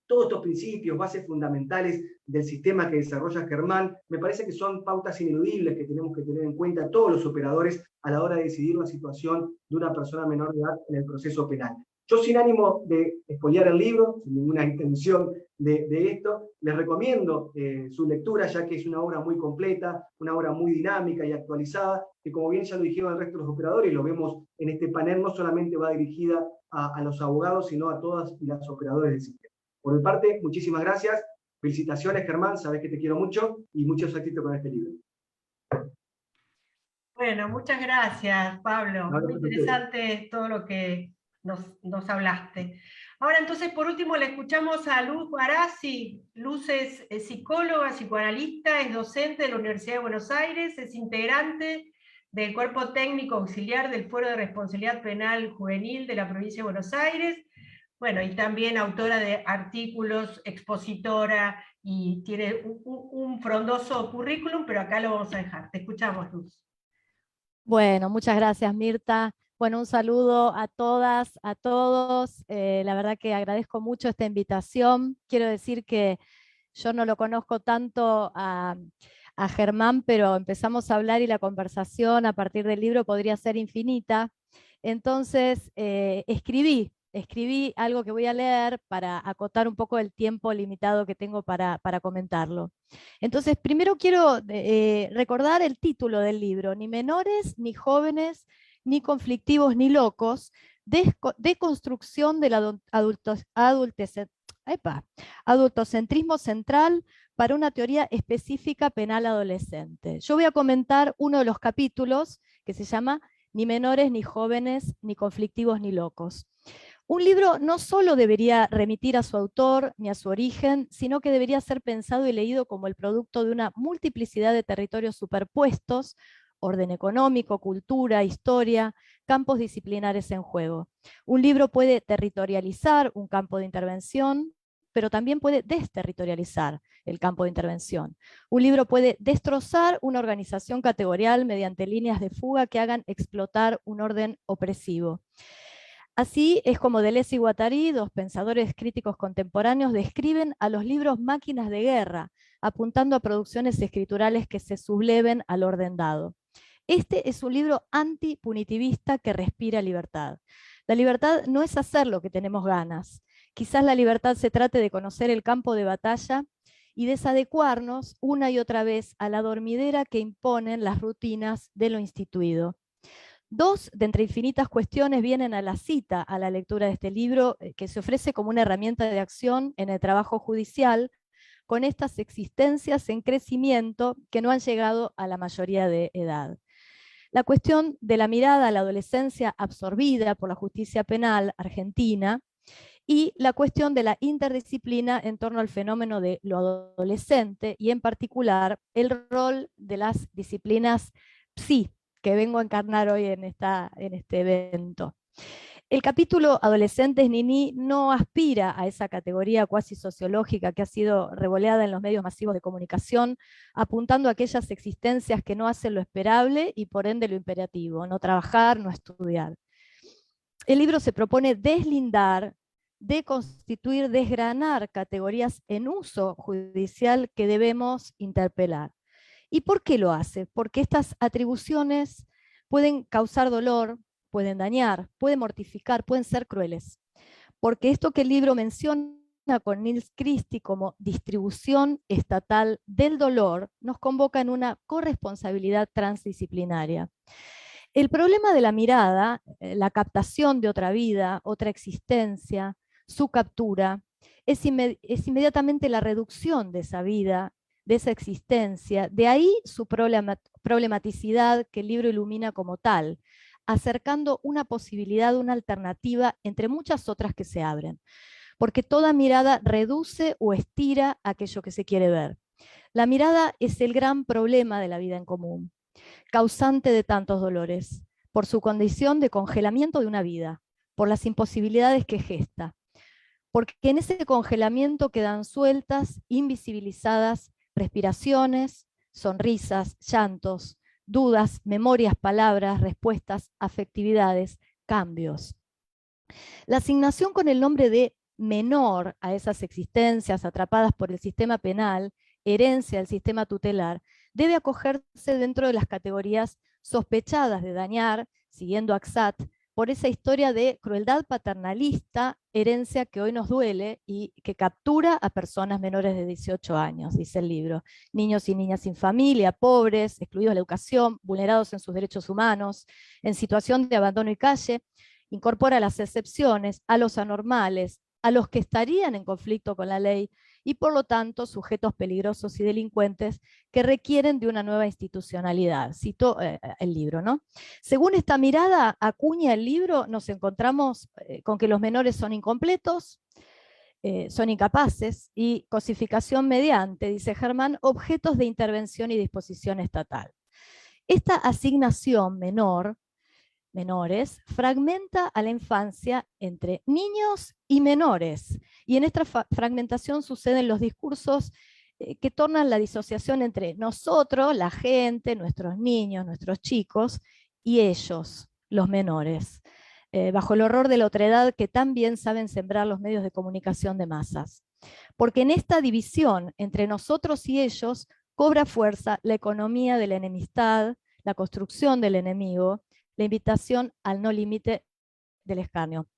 todos estos principios, bases fundamentales del sistema que desarrolla Germán, me parece que son pautas ineludibles que tenemos que tener en cuenta todos los operadores a la hora de decidir la situación de una persona menor de edad en el proceso penal. Yo, sin ánimo de expoliar el libro, sin ninguna intención de esto, les recomiendo su lectura, ya que es una obra muy completa, una obra muy dinámica y actualizada, que, como bien ya lo dijeron el resto de los operadores, y lo vemos en este panel, no solamente va dirigida a los abogados, sino a todas las operadoras del sistema. Por mi parte, muchísimas gracias. Felicitaciones, Germán, sabes que te quiero mucho, y muchos éxitos con este libro. Bueno, muchas gracias, Pablo. Muy interesante todo lo que nos hablaste. Ahora, entonces, por último, le escuchamos a Luz Barassi. Luz es psicóloga, psicoanalista, es docente de la Universidad de Buenos Aires, es integrante del Cuerpo Técnico Auxiliar del Fuero de Responsabilidad Penal Juvenil de la Provincia de Buenos Aires. Bueno, y también autora de artículos, expositora, y tiene un frondoso currículum, pero acá lo vamos a dejar. Te escuchamos, Luz. Bueno, muchas gracias, Mirta. Bueno, un saludo a todas, a todos. La verdad que agradezco mucho esta invitación. Quiero decir que yo no lo conozco tanto a Germán, pero empezamos a hablar y la conversación a partir del libro podría ser infinita. Entonces, escribí algo que voy a leer para acotar un poco el tiempo limitado que tengo para comentarlo. Entonces, primero quiero recordar el título del libro: Ni menores, ni jóvenes, ni conflictivos, ni locos, deconstrucción del adultocentrismo central para una teoría específica penal adolescente. Yo voy a comentar uno de los capítulos que se llama Ni menores, ni jóvenes, ni conflictivos, ni locos. Un libro no solo debería remitir a su autor ni a su origen, sino que debería ser pensado y leído como el producto de una multiplicidad de territorios superpuestos, orden económico, cultura, historia, campos disciplinares en juego. Un libro puede territorializar un campo de intervención, pero también puede desterritorializar el campo de intervención. Un libro puede destrozar una organización categorial mediante líneas de fuga que hagan explotar un orden opresivo. Así es como Deleuze y Guattari, dos pensadores críticos contemporáneos, describen a los libros máquinas de guerra, apuntando a producciones escriturales que se subleven al orden dado. Este es un libro antipunitivista que respira libertad. La libertad no es hacer lo que tenemos ganas. Quizás la libertad se trate de conocer el campo de batalla y desadecuarnos una y otra vez a la dormidera que imponen las rutinas de lo instituido. Dos de entre infinitas cuestiones vienen a la cita a la lectura de este libro, que se ofrece como una herramienta de acción en el trabajo judicial, con estas existencias en crecimiento que no han llegado a la mayoría de edad. La cuestión de la mirada a la adolescencia absorbida por la justicia penal argentina y la cuestión de la interdisciplina en torno al fenómeno de lo adolescente y en particular el rol de las disciplinas psi, que vengo a encarnar hoy en este evento. El capítulo Adolescentes Niní no aspira a esa categoría cuasi sociológica que ha sido revoleada en los medios masivos de comunicación, apuntando a aquellas existencias que no hacen lo esperable y por ende lo imperativo, no trabajar, no estudiar. El libro se propone deslindar, deconstituir, desgranar categorías en uso judicial que debemos interpelar. ¿Y por qué lo hace? Porque estas atribuciones pueden causar dolor, pueden dañar, pueden mortificar, pueden ser crueles. Porque esto que el libro menciona con Nils Christie como distribución estatal del dolor nos convoca en una corresponsabilidad transdisciplinaria. El problema de la mirada, la captación de otra vida, otra existencia, su captura, es inmediatamente la reducción de esa vida, de esa existencia, de ahí su problematicidad que el libro ilumina como tal, acercando una posibilidad, una alternativa entre muchas otras que se abren, porque toda mirada reduce o estira aquello que se quiere ver. La mirada es el gran problema de la vida en común, causante de tantos dolores, por su condición de congelamiento de una vida, por las imposibilidades que gesta, porque en ese congelamiento quedan sueltas, invisibilizadas, respiraciones, sonrisas, llantos, dudas, memorias, palabras, respuestas, afectividades, cambios. La asignación con el nombre de menor a esas existencias atrapadas por el sistema penal, herencia del sistema tutelar, debe acogerse dentro de las categorías sospechadas de dañar, siguiendo a Axat, por esa historia de crueldad paternalista, herencia que hoy nos duele y que captura a personas menores de 18 años, dice el libro. Niños y niñas sin familia, pobres, excluidos de la educación, vulnerados en sus derechos humanos, en situación de abandono y calle, incorpora las excepciones, a los anormales, a los que estarían en conflicto con la ley y por lo tanto sujetos peligrosos y delincuentes que requieren de una nueva institucionalidad. Cito el libro, ¿no? Según esta mirada, acuña el libro, nos encontramos con que los menores son incompletos, son incapaces y cosificación mediante, dice Germán, objetos de intervención y disposición estatal. Esta asignación menores, fragmenta a la infancia entre niños y menores. Y en esta fragmentación suceden los discursos que tornan la disociación entre nosotros, la gente, nuestros niños, nuestros chicos, y ellos, los menores, bajo el horror de la otredad que tan bien saben sembrar los medios de comunicación de masas. Porque en esta división entre nosotros y ellos cobra fuerza la economía de la enemistad, la construcción del enemigo, la invitación al no límite del escarnio.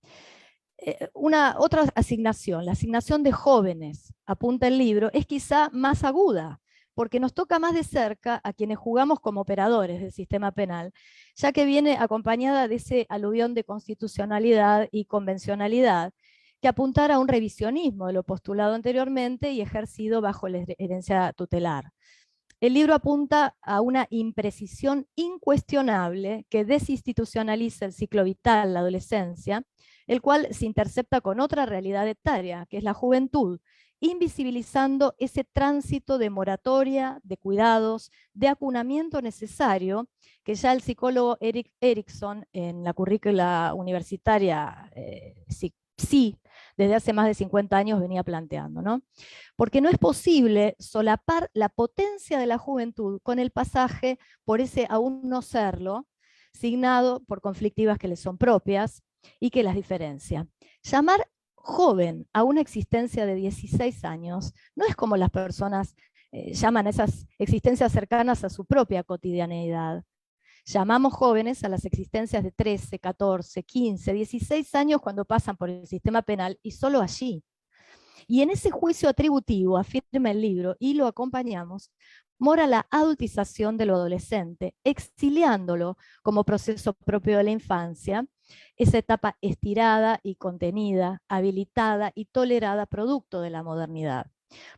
Otra asignación, la asignación de jóvenes, apunta el libro, es quizá más aguda, porque nos toca más de cerca a quienes jugamos como operadores del sistema penal, ya que viene acompañada de ese aluvión de constitucionalidad y convencionalidad, que apuntara a un revisionismo de lo postulado anteriormente y ejercido bajo la herencia tutelar. El libro apunta a una imprecisión incuestionable que desinstitucionaliza el ciclo vital, la adolescencia, el cual se intercepta con otra realidad etaria, que es la juventud, invisibilizando ese tránsito de moratoria, de cuidados, de acunamiento necesario, que ya el psicólogo Erik Erikson en la currícula universitaria sí, desde hace más de 50 años venía planteando, ¿no? Porque no es posible solapar la potencia de la juventud con el pasaje por ese aún no serlo, signado por conflictivas que le son propias y que las diferencia. Llamar joven a una existencia de 16 años no es como las personas llaman a esas existencias cercanas a su propia cotidianeidad. Llamamos jóvenes a las existencias de 13, 14, 15, 16 años cuando pasan por el sistema penal y solo allí. Y en ese juicio atributivo, afirma el libro, y lo acompañamos, mora la adultización de lo adolescente, exiliándolo como proceso propio de la infancia, esa etapa estirada y contenida, habilitada y tolerada producto de la modernidad.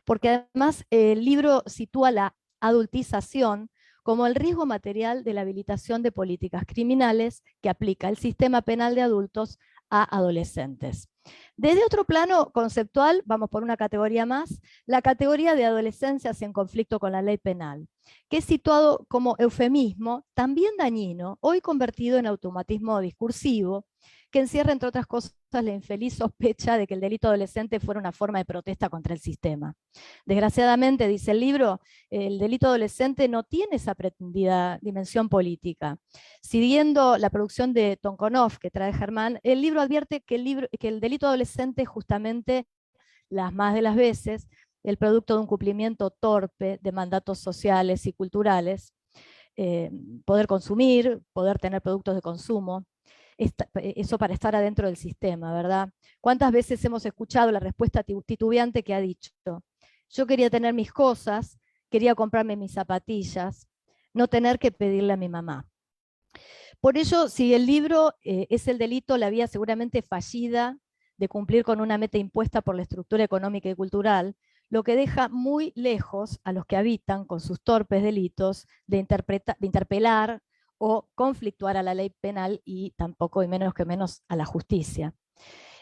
Porque además el libro sitúa la adultización como el riesgo material de la habilitación de políticas criminales que aplica el sistema penal de adultos a adolescentes. Desde otro plano conceptual, vamos por una categoría más, la categoría de adolescencias en conflicto con la ley penal, que es situado como eufemismo, también dañino, hoy convertido en automatismo discursivo, que encierra, entre otras cosas, la infeliz sospecha de que el delito adolescente fuera una forma de protesta contra el sistema. Desgraciadamente, dice el libro, el delito adolescente no tiene esa pretendida dimensión política. Siguiendo la producción de Tonkonov que trae Germán, el libro advierte que el delito adolescente es justamente, las más de las veces, el producto de un cumplimiento torpe de mandatos sociales y culturales, poder consumir, poder tener productos de consumo, eso para estar adentro del sistema, ¿verdad? ¿Cuántas veces hemos escuchado la respuesta titubeante que ha dicho: yo quería tener mis cosas, quería comprarme mis zapatillas, no tener que pedirle a mi mamá? Por ello, si el libro es el delito, la vía seguramente fallida de cumplir con una meta impuesta por la estructura económica y cultural, lo que deja muy lejos a los que habitan con sus torpes delitos de interpelar o conflictuar a la ley penal y tampoco, y menos que menos, a la justicia.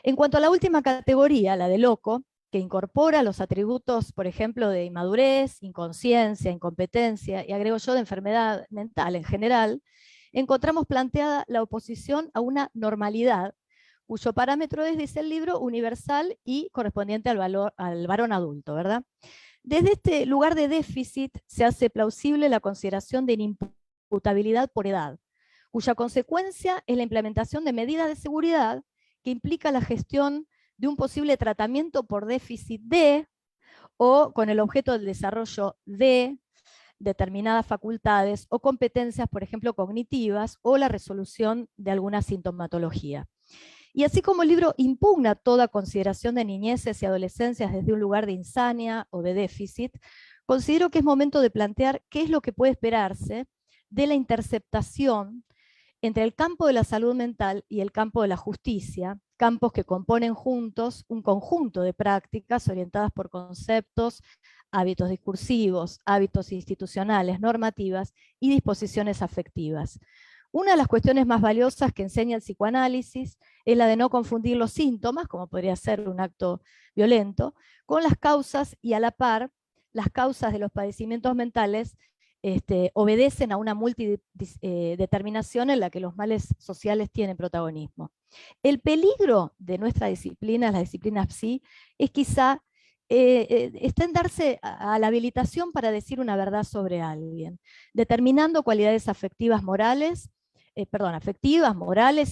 En cuanto a la última categoría, la de loco, que incorpora los atributos, por ejemplo, de inmadurez, inconsciencia, incompetencia, y agrego yo de enfermedad mental en general, encontramos planteada la oposición a una normalidad, cuyo parámetro es, dice el libro, universal y correspondiente al varón adulto, ¿verdad? Desde este lugar de déficit se hace plausible la consideración de inimputabilidad por edad, cuya consecuencia es la implementación de medidas de seguridad que implica la gestión de un posible tratamiento por déficit de o con el objeto del desarrollo de determinadas facultades o competencias, por ejemplo, cognitivas, o la resolución de alguna sintomatología. Y así como el libro impugna toda consideración de niñeces y adolescencias desde un lugar de insania o de déficit, considero que es momento de plantear qué es lo que puede esperarse de la interceptación entre el campo de la salud mental y el campo de la justicia, campos que componen juntos un conjunto de prácticas orientadas por conceptos, hábitos discursivos, hábitos institucionales, normativas y disposiciones afectivas. Una de las cuestiones más valiosas que enseña el psicoanálisis es la de no confundir los síntomas, como podría ser un acto violento, con las causas, y a la par, las causas de los padecimientos mentales obedecen a una multideterminación en la que los males sociales tienen protagonismo. El peligro de nuestra disciplina, las disciplinas psi, es quizá está en darse a la habilitación para decir una verdad sobre alguien, determinando cualidades afectivas, morales,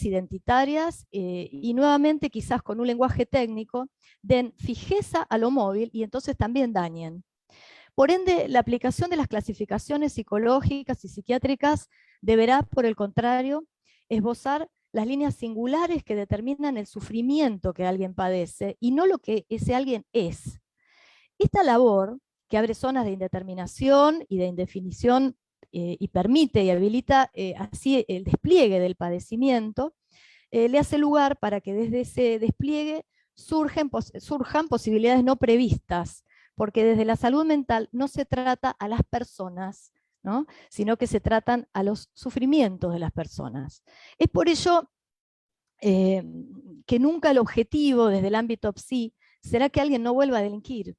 identitarias, y nuevamente quizás con un lenguaje técnico, den fijeza a lo móvil y entonces también dañen. Por ende, la aplicación de las clasificaciones psicológicas y psiquiátricas deberá, por el contrario, esbozar las líneas singulares que determinan el sufrimiento que alguien padece y no lo que ese alguien es. Esta labor, que abre zonas de indeterminación y de indefinición y permite y habilita así el despliegue del padecimiento, le hace lugar para que desde ese despliegue surjan posibilidades no previstas, porque desde la salud mental no se trata a las personas, ¿no?, sino que se tratan a los sufrimientos de las personas. Es por ello que nunca el objetivo desde el ámbito PSI será que alguien no vuelva a delinquir,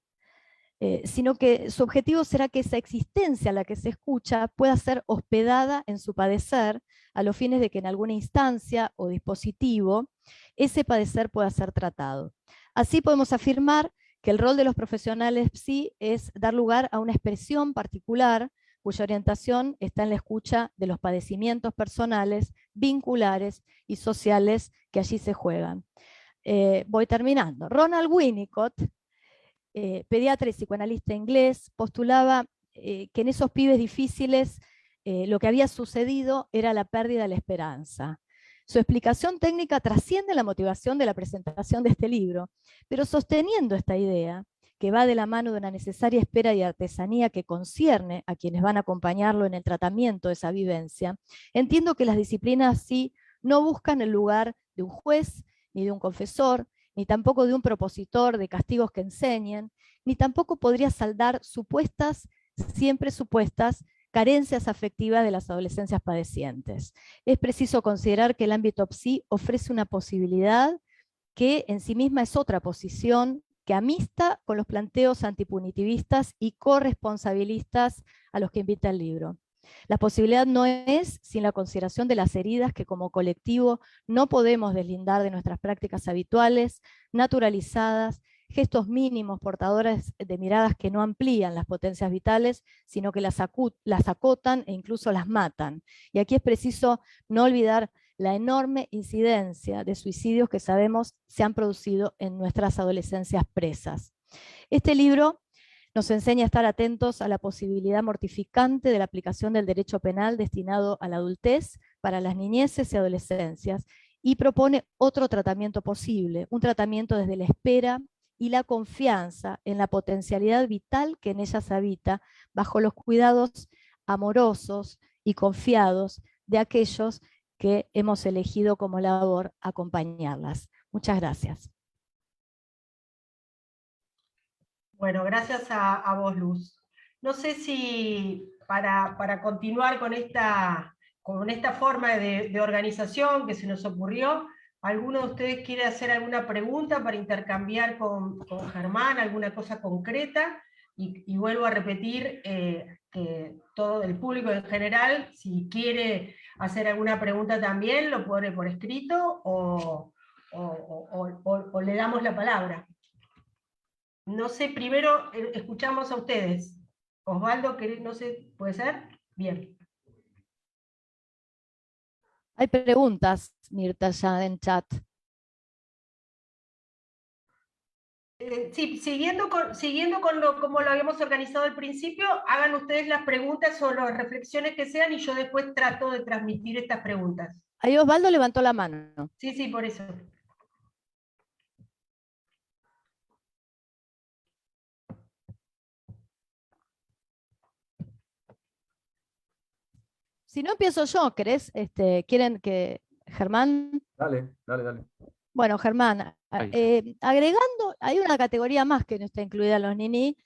sino que su objetivo será que esa existencia a la que se escucha pueda ser hospedada en su padecer a los fines de que en alguna instancia o dispositivo ese padecer pueda ser tratado. Así podemos afirmar que el rol de los profesionales PSI es dar lugar a una expresión particular cuya orientación está en la escucha de los padecimientos personales, vinculares y sociales que allí se juegan. Voy terminando. Ronald Winnicott, pediatra y psicoanalista inglés, postulaba que en esos pibes difíciles lo que había sucedido era la pérdida de la esperanza. Su explicación técnica trasciende la motivación de la presentación de este libro, pero sosteniendo esta idea, que va de la mano de una necesaria espera y artesanía que concierne a quienes van a acompañarlo en el tratamiento de esa vivencia, entiendo que las disciplinas sí no buscan el lugar de un juez, ni de un confesor, ni tampoco de un propositor de castigos que enseñen, ni tampoco podría saldar supuestas, siempre supuestas, carencias afectivas de las adolescencias padecientes. Es preciso considerar que el ámbito PSI ofrece una posibilidad que en sí misma es otra posición que amista con los planteos antipunitivistas y corresponsabilistas a los que invita el libro. La posibilidad no es sin la consideración de las heridas que como colectivo no podemos deslindar de nuestras prácticas habituales, naturalizadas, gestos mínimos portadores de miradas que no amplían las potencias vitales, sino que las acotan e incluso las matan. Y aquí es preciso no olvidar la enorme incidencia de suicidios que sabemos se han producido en nuestras adolescencias presas. Este libro nos enseña a estar atentos a la posibilidad mortificante de la aplicación del derecho penal destinado a la adultez para las niñeces y adolescencias, y propone otro tratamiento posible, un tratamiento desde la espera y la confianza en la potencialidad vital que en ellas habita, bajo los cuidados amorosos y confiados de aquellos que hemos elegido como labor acompañarlas. Muchas gracias. Bueno, gracias a vos, Luz. No sé si para continuar con esta forma de organización que se nos ocurrió, ¿alguno de ustedes quiere hacer alguna pregunta para intercambiar con Germán, alguna cosa concreta? Y vuelvo a repetir que todo el público en general, si quiere hacer alguna pregunta también, lo pone por escrito o le damos la palabra. No sé, primero escuchamos a ustedes. Osvaldo, no sé, ¿puede ser? Bien. Hay preguntas, Mirta, ya en chat. Sí, siguiendo con como lo habíamos organizado al principio, hagan ustedes las preguntas o las reflexiones que sean y yo después trato de transmitir estas preguntas. Ahí Osvaldo levantó la mano. Sí, por eso. Si no empiezo yo, ¿querés? ¿Quieren que Germán? Dale. Bueno, Germán, agregando, hay una categoría más que no está incluida en los NINI,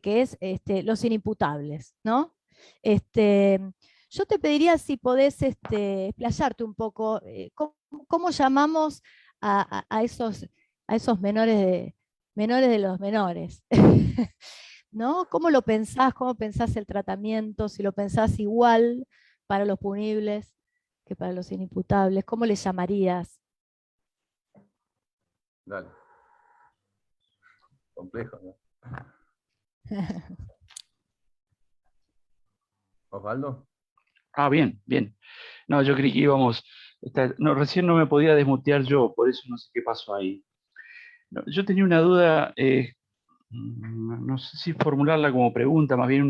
que es los inimputables, ¿no? Yo te pediría si podés explayarte un poco, ¿cómo llamamos a esos menores de los menores? ¿No? ¿Cómo lo pensás? ¿Cómo pensás el tratamiento? Si lo pensás igual para los punibles que para los inimputables, ¿cómo le llamarías? Dale. Complejo, ¿no? ¿Osvaldo? Bien. No, yo creí que íbamos... No, recién no me podía desmutear yo, por eso no sé qué pasó ahí. No, yo tenía una duda, no sé si formularla como pregunta, más bien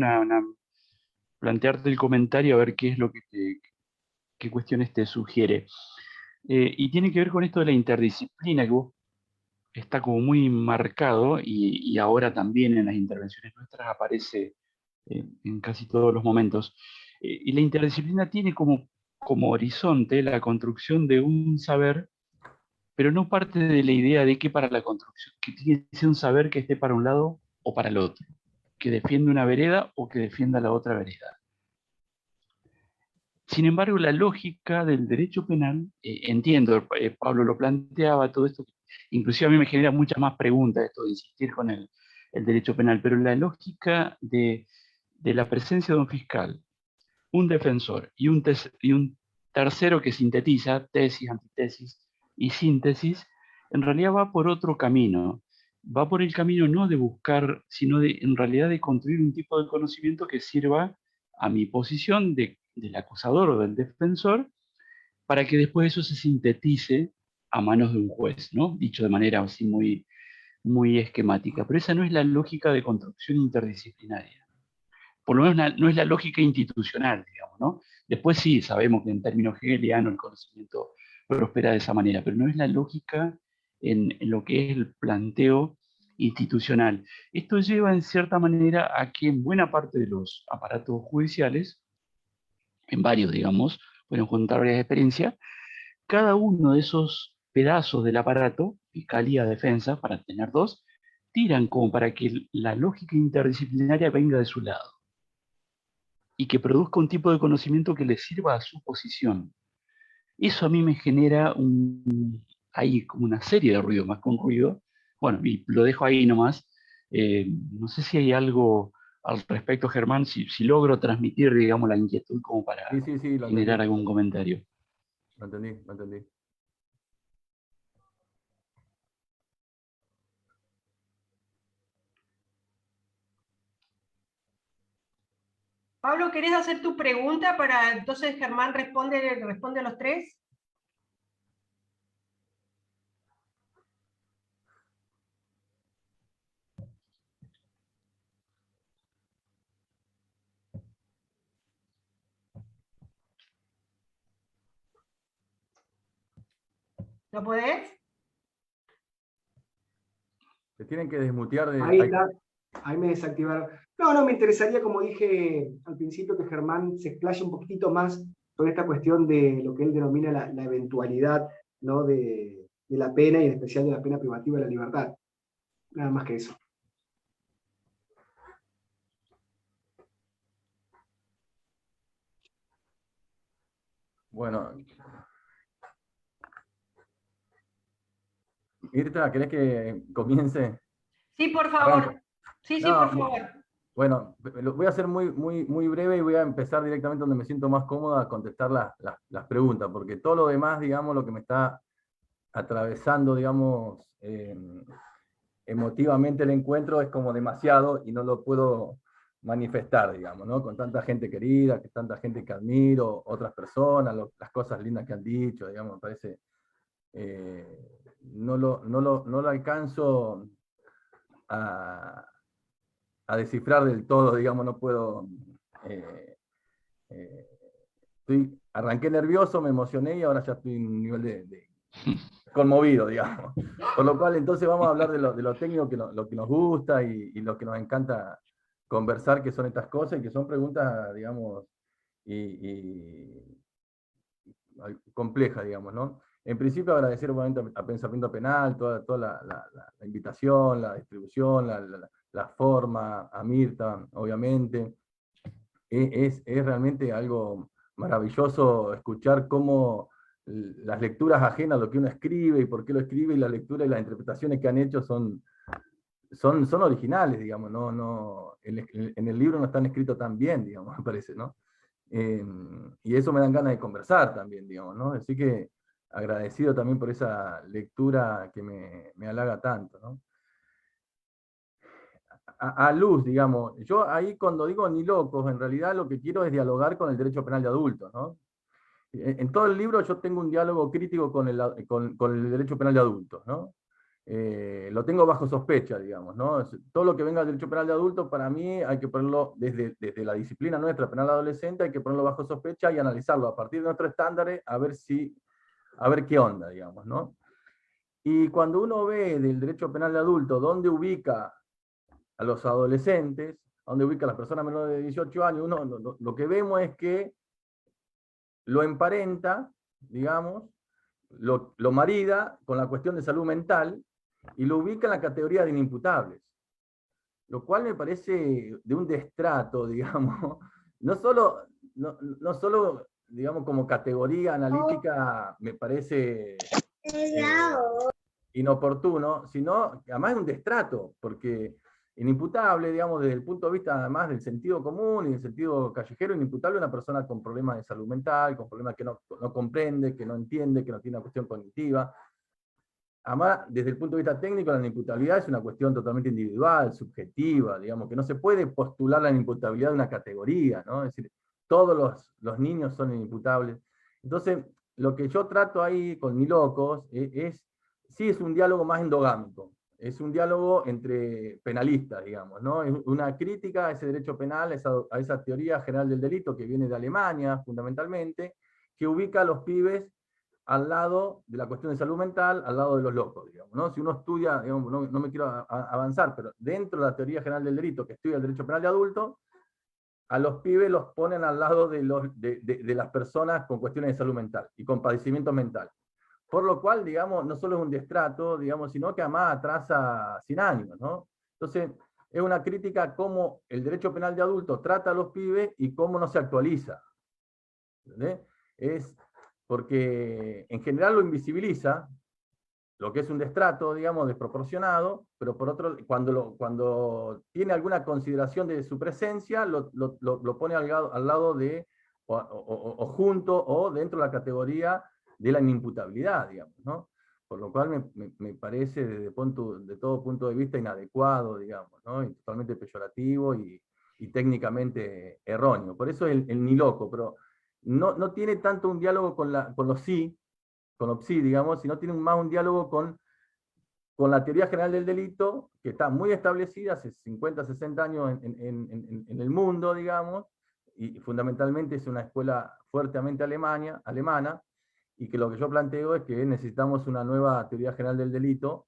plantearte el comentario a ver qué es lo que qué cuestiones te sugiere. Y tiene que ver con esto de la interdisciplina, que vos está como muy marcado y ahora también en las intervenciones nuestras aparece en casi todos los momentos. Y la interdisciplina tiene como horizonte la construcción de un saber, pero no parte de la idea de que para la construcción, que tiene que ser un saber que esté para un lado o para el otro, que defiende una vereda o que defienda la otra vereda. Sin embargo, la lógica del derecho penal, entiendo, Pablo lo planteaba, todo esto, inclusive a mí me genera muchas más preguntas esto de insistir con el derecho penal, pero la lógica de la presencia de un fiscal, un defensor y un tercero que sintetiza tesis, antitesis y síntesis, en realidad va por otro camino. Va por el camino no de buscar, sino en realidad de construir un tipo de conocimiento que sirva a mi posición del acusador o del defensor, para que después eso se sintetice a manos de un juez, ¿no? Dicho de manera así muy, muy esquemática. Pero esa no es la lógica de construcción interdisciplinaria. Por lo menos no es la lógica institucional, digamos, ¿no? Después sí, sabemos que en términos hegelianos el conocimiento prospera de esa manera, pero no es la lógica en lo que es el planteo institucional. Esto lleva en cierta manera a que en buena parte de los aparatos judiciales, en varios, digamos, pueden juntar varias experiencias, cada uno de esos pedazos del aparato, fiscalía, defensa, para tener dos, tiran como para que la lógica interdisciplinaria venga de su lado y que produzca un tipo de conocimiento que le sirva a su posición. Eso a mí me genera ahí como una serie de ruidos, más que un ruido. Bueno, y lo dejo ahí nomás. No sé si hay algo al respecto, Germán, si logro transmitir, digamos, la inquietud como para Sí, sí, sí, lo generar entendí. algún comentario. Lo entendí, lo entendí. Pablo, ¿querés hacer tu pregunta para entonces Germán responde a los tres? ¿Lo podés? Se tienen que desmutear de... Ahí está, ahí me desactivaron. No, me interesaría, como dije al principio, que Germán se explaye un poquitito más sobre esta cuestión de lo que él denomina la eventualidad, ¿no? de la pena y en especial de la pena privativa de la libertad. Nada más que eso. Bueno. Mirta, ¿querés que comience? Sí, por favor. Arranco. Sí, No, por favor. Bueno, lo voy a hacer muy, muy, muy breve y voy a empezar directamente donde me siento más cómoda a contestar las preguntas, porque todo lo demás, digamos, lo que me está atravesando, digamos, emotivamente el encuentro es como demasiado y no lo puedo manifestar, digamos, ¿no? Con tanta gente querida, tanta gente que admiro, otras personas, las cosas lindas que han dicho, digamos, me parece, no lo alcanzo a descifrar del todo, digamos, no puedo... arranqué nervioso, me emocioné y ahora ya estoy en un nivel de conmovido, digamos. Por lo cual, entonces vamos a hablar de lo técnico, lo que nos gusta y lo que nos encanta conversar, que son estas cosas y que son preguntas, digamos, complejas, digamos, ¿no? En principio, agradecer obviamente a Pensamiento Penal, toda la invitación, la distribución, la forma, a Mirta, obviamente. Es realmente algo maravilloso escuchar cómo las lecturas ajenas a lo que uno escribe y por qué lo escribe, y la lectura y las interpretaciones que han hecho son originales, digamos, en el libro no están escritos tan bien, digamos, me parece, ¿no? Y eso me dan ganas de conversar también, digamos, ¿no? Así que agradecido también por esa lectura que me halaga tanto, ¿no? A luz, digamos, yo ahí cuando digo ni locos, en realidad lo que quiero es dialogar con el derecho penal de adultos, ¿no? En todo el libro yo tengo un diálogo crítico con el derecho penal de adultos, ¿no? Lo tengo bajo sospecha, digamos, ¿no? Todo lo que venga del derecho penal de adultos, para mí hay que ponerlo desde la disciplina nuestra penal adolescente, hay que ponerlo bajo sospecha y analizarlo a partir de nuestros estándares, a ver qué onda, digamos, ¿no? Y cuando uno ve del derecho penal de adultos dónde ubica a los adolescentes, dónde ubica a las personas menores de 18 años, lo que vemos es que lo emparenta, digamos, lo marida con la cuestión de salud mental y lo ubica en la categoría de inimputables. Lo cual me parece de un destrato, digamos, no solo digamos, como categoría analítica me parece inoportuno, sino que además es un destrato, porque inimputable, digamos, desde el punto de vista además del sentido común y del sentido callejero, inimputable una persona con problemas de salud mental, con problemas que no comprende, que no entiende, que no tiene una cuestión cognitiva. Además, desde el punto de vista técnico, la inimputabilidad es una cuestión totalmente individual, subjetiva, digamos, que no se puede postular la inimputabilidad de una categoría, ¿no? Es decir, todos los niños son inimputables. Entonces, lo que yo trato ahí con Ni Locos sí es un diálogo más endogámico, es un diálogo entre penalistas, digamos, ¿no? Es una crítica a ese derecho penal, a esa teoría general del delito que viene de Alemania, fundamentalmente, que ubica a los pibes al lado de la cuestión de salud mental, al lado de los locos, digamos, ¿no? Si uno estudia, digamos, no me quiero avanzar, pero dentro de la teoría general del delito que estudia el derecho penal de adultos, a los pibes los ponen al lado de las personas con cuestiones de salud mental y con padecimientos mentales. Por lo cual, digamos, no solo es un destrato, digamos, sino que además atrasa 100 años, ¿no? Entonces, es una crítica a cómo el derecho penal de adultos trata a los pibes y cómo no se actualiza. ¿Entendés? Es porque en general lo invisibiliza, lo que es un destrato, digamos, desproporcionado, pero por otro, cuando tiene alguna consideración de su presencia, lo pone al lado de, o junto, o dentro de la categoría de la inimputabilidad, digamos, ¿no? Por lo cual me parece de todo punto de vista inadecuado, digamos, ¿no? Y totalmente peyorativo y técnicamente erróneo. Por eso el Ni Loco, pero no tiene tanto un diálogo con los PSI, digamos, sino tiene más un diálogo con la teoría general del delito, que está muy establecida hace 50, 60 años en el mundo, digamos, y fundamentalmente es una escuela fuertemente alemana, y que lo que yo planteo es que necesitamos una nueva teoría general del delito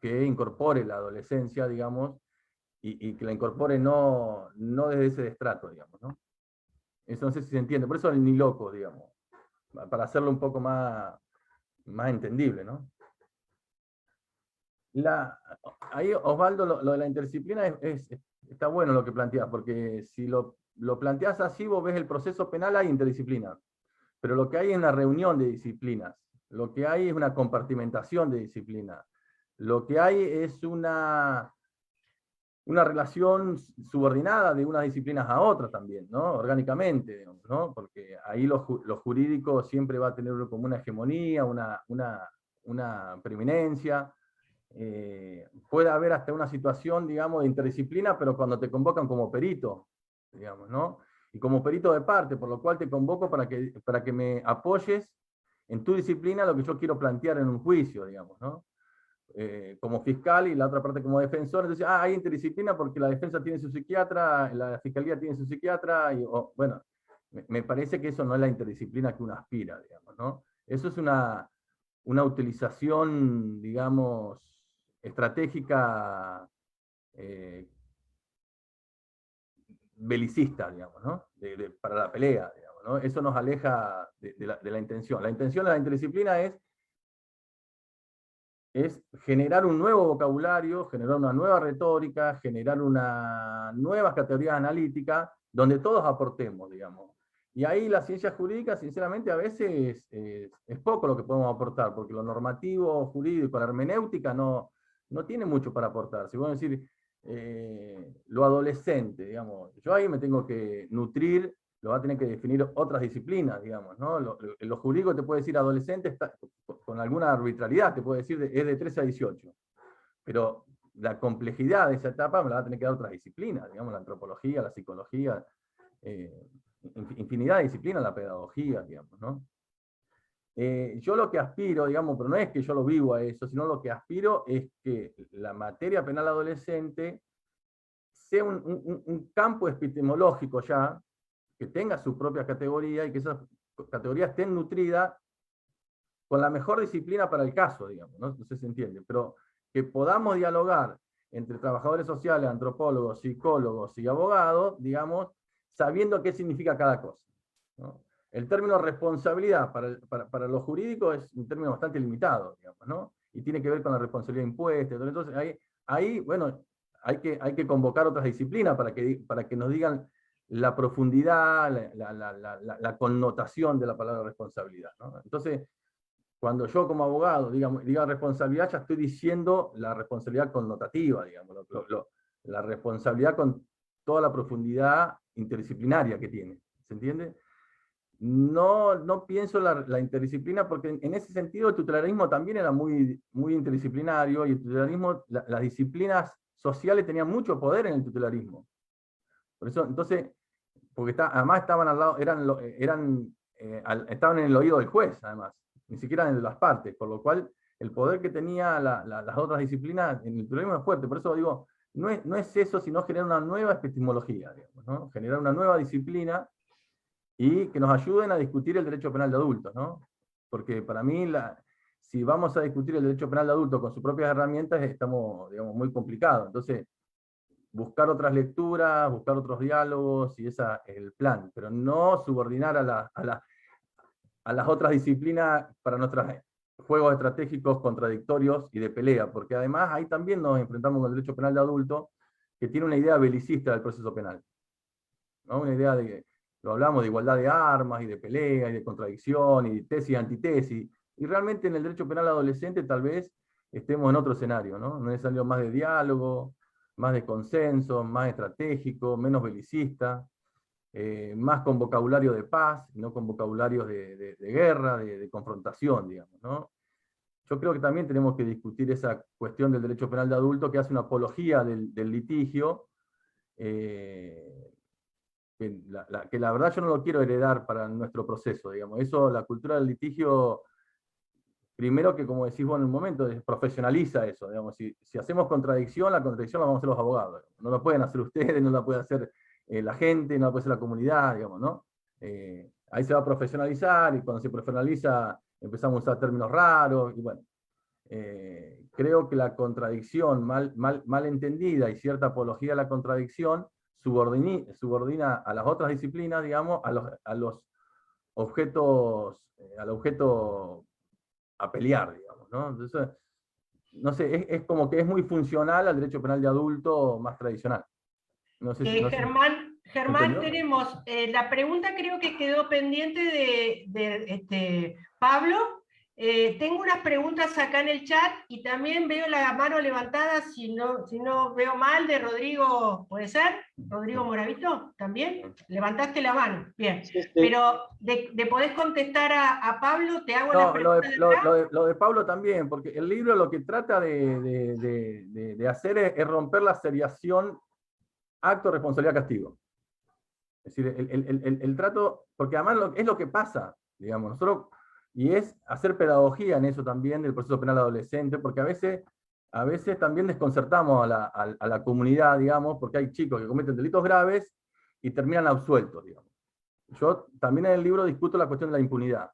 que incorpore la adolescencia, digamos, y que la incorpore no desde ese destrato, digamos, ¿no? Eso no sé si se entiende, por eso el Ni Loco, digamos, para hacerlo un poco más entendible, ¿no? Ahí, Osvaldo, lo de la interdisciplina está bueno lo que planteas, porque si lo planteas así, vos ves el proceso penal, hay interdisciplina, pero lo que hay es una reunión de disciplinas, lo que hay es una compartimentación de disciplinas, lo que hay es una relación subordinada de unas disciplinas a otras también, ¿no? Orgánicamente, digamos, ¿no? Porque ahí lo jurídico siempre va a tener como una hegemonía, una preeminencia. Puede haber hasta una situación, digamos, de interdisciplina, pero cuando te convocan como perito, digamos, ¿no? Y como perito de parte, por lo cual te convoco para que me apoyes en tu disciplina lo que yo quiero plantear en un juicio, digamos, ¿no? Como fiscal y la otra parte como defensor, entonces, hay interdisciplina porque la defensa tiene su psiquiatra, la fiscalía tiene su psiquiatra, bueno, me parece que eso no es la interdisciplina que uno aspira, digamos, ¿no? Eso es una utilización, digamos, estratégica belicista, digamos, ¿no? Para la pelea, digamos, ¿no? Eso nos aleja de la intención. La intención de la interdisciplina es generar un nuevo vocabulario, generar una nueva retórica, generar una nuevas categorías analíticas, donde todos aportemos, digamos. Y ahí la ciencia jurídica, sinceramente, a veces es poco lo que podemos aportar, porque lo normativo, jurídico, la hermenéutica no tiene mucho para aportar. Si vos decir lo adolescente, digamos, yo ahí me tengo que nutrir, lo va a tener que definir otras disciplinas, digamos, ¿no? Lo jurídico te puede decir adolescente con alguna arbitrariedad, te puede decir es de 13 a 18. Pero la complejidad de esa etapa me la va a tener que dar otras disciplinas, digamos, la antropología, la psicología, infinidad de disciplinas, la pedagogía, digamos, ¿no? Yo lo que aspiro, digamos, pero no es que yo lo vivo a eso, sino lo que aspiro es que la materia penal adolescente sea un campo epistemológico ya, que tenga su propia categoría y que esas categorías estén nutridas con la mejor disciplina para el caso, digamos, ¿no? No sé si se entiende, pero que podamos dialogar entre trabajadores sociales, antropólogos, psicólogos y abogados, digamos, sabiendo qué significa cada cosa, ¿no? El término responsabilidad para lo jurídico es un término bastante limitado, digamos, ¿no? Y tiene que ver con la responsabilidad impuesta. Entonces, ahí bueno, hay que convocar otras disciplinas para que nos digan la profundidad, la connotación de la palabra responsabilidad, ¿no? Entonces, cuando yo como abogado diga responsabilidad, ya estoy diciendo la responsabilidad connotativa, digamos, la responsabilidad con toda la profundidad interdisciplinaria que tiene, ¿se entiende? No pienso la interdisciplina porque en ese sentido el tutelarismo también era muy, muy interdisciplinario, y el tutelarismo, las disciplinas sociales tenían mucho poder en el tutelarismo. Por eso, entonces, porque además estaban al lado, estaban en el oído del juez, además, ni siquiera en las partes, por lo cual el poder que tenía las otras disciplinas en el tutelarismo es fuerte. Por eso digo, no es eso, sino generar una nueva epistemología, digamos, ¿no? Generar una nueva disciplina y que nos ayuden a discutir el derecho penal de adultos, ¿no? Porque para mí, si vamos a discutir el derecho penal de adultos con sus propias herramientas, estamos, digamos, muy complicados. Entonces, buscar otras lecturas, buscar otros diálogos, y ese es el plan, pero no subordinar a las otras disciplinas para nuestros juegos estratégicos contradictorios y de pelea, porque además ahí también nos enfrentamos con el derecho penal de adultos, que tiene una idea belicista del proceso penal, ¿no? Una idea de que lo hablamos de igualdad de armas, y de pelea, y de contradicción, y de tesis y antitesis, y realmente en el derecho penal adolescente tal vez estemos en otro escenario, ¿no? Un escenario más de diálogo, más de consenso, más estratégico, menos belicista, más con vocabulario de paz, no con vocabularios de guerra, de confrontación, digamos, ¿no? Yo creo que también tenemos que discutir esa cuestión del derecho penal de adulto, que hace una apología del litigio, que la verdad yo no lo quiero heredar para nuestro proceso, digamos. Eso, la cultura del litigio, primero que, como decís vos en un momento, profesionaliza eso, digamos. Si hacemos contradicción, la contradicción la vamos a hacer los abogados. No la pueden hacer ustedes, no la puede hacer la gente, no la puede hacer la comunidad, digamos, ¿no? Ahí se va a profesionalizar, y cuando se profesionaliza empezamos a usar términos raros, y bueno. Creo que la contradicción mal entendida, y cierta apología a la contradicción, subordina a las otras disciplinas, digamos, a los objetos, al objeto a pelear, digamos, ¿no? Entonces, no sé, es como que es muy funcional al derecho penal de adulto más tradicional. No sé si, Germán, tenemos la pregunta, creo que quedó pendiente de Pablo. Tengo unas preguntas acá en el chat, y también veo la mano levantada, si no veo mal, de Rodrigo, ¿puede ser? Rodrigo Moravito, ¿también? Levantaste la mano, bien. Sí, sí. Pero de podés contestar a Pablo, te hago la pregunta lo de Pablo también, porque el libro lo que trata de hacer es romper la seriación acto, responsabilidad, castigo. Es decir, el trato, porque además es lo que pasa, digamos, nosotros, y es hacer pedagogía en eso también del proceso penal adolescente, porque a veces también desconcertamos a la comunidad, digamos, porque hay chicos que cometen delitos graves y terminan absueltos, digamos. Yo también en el libro discuto la cuestión de la impunidad.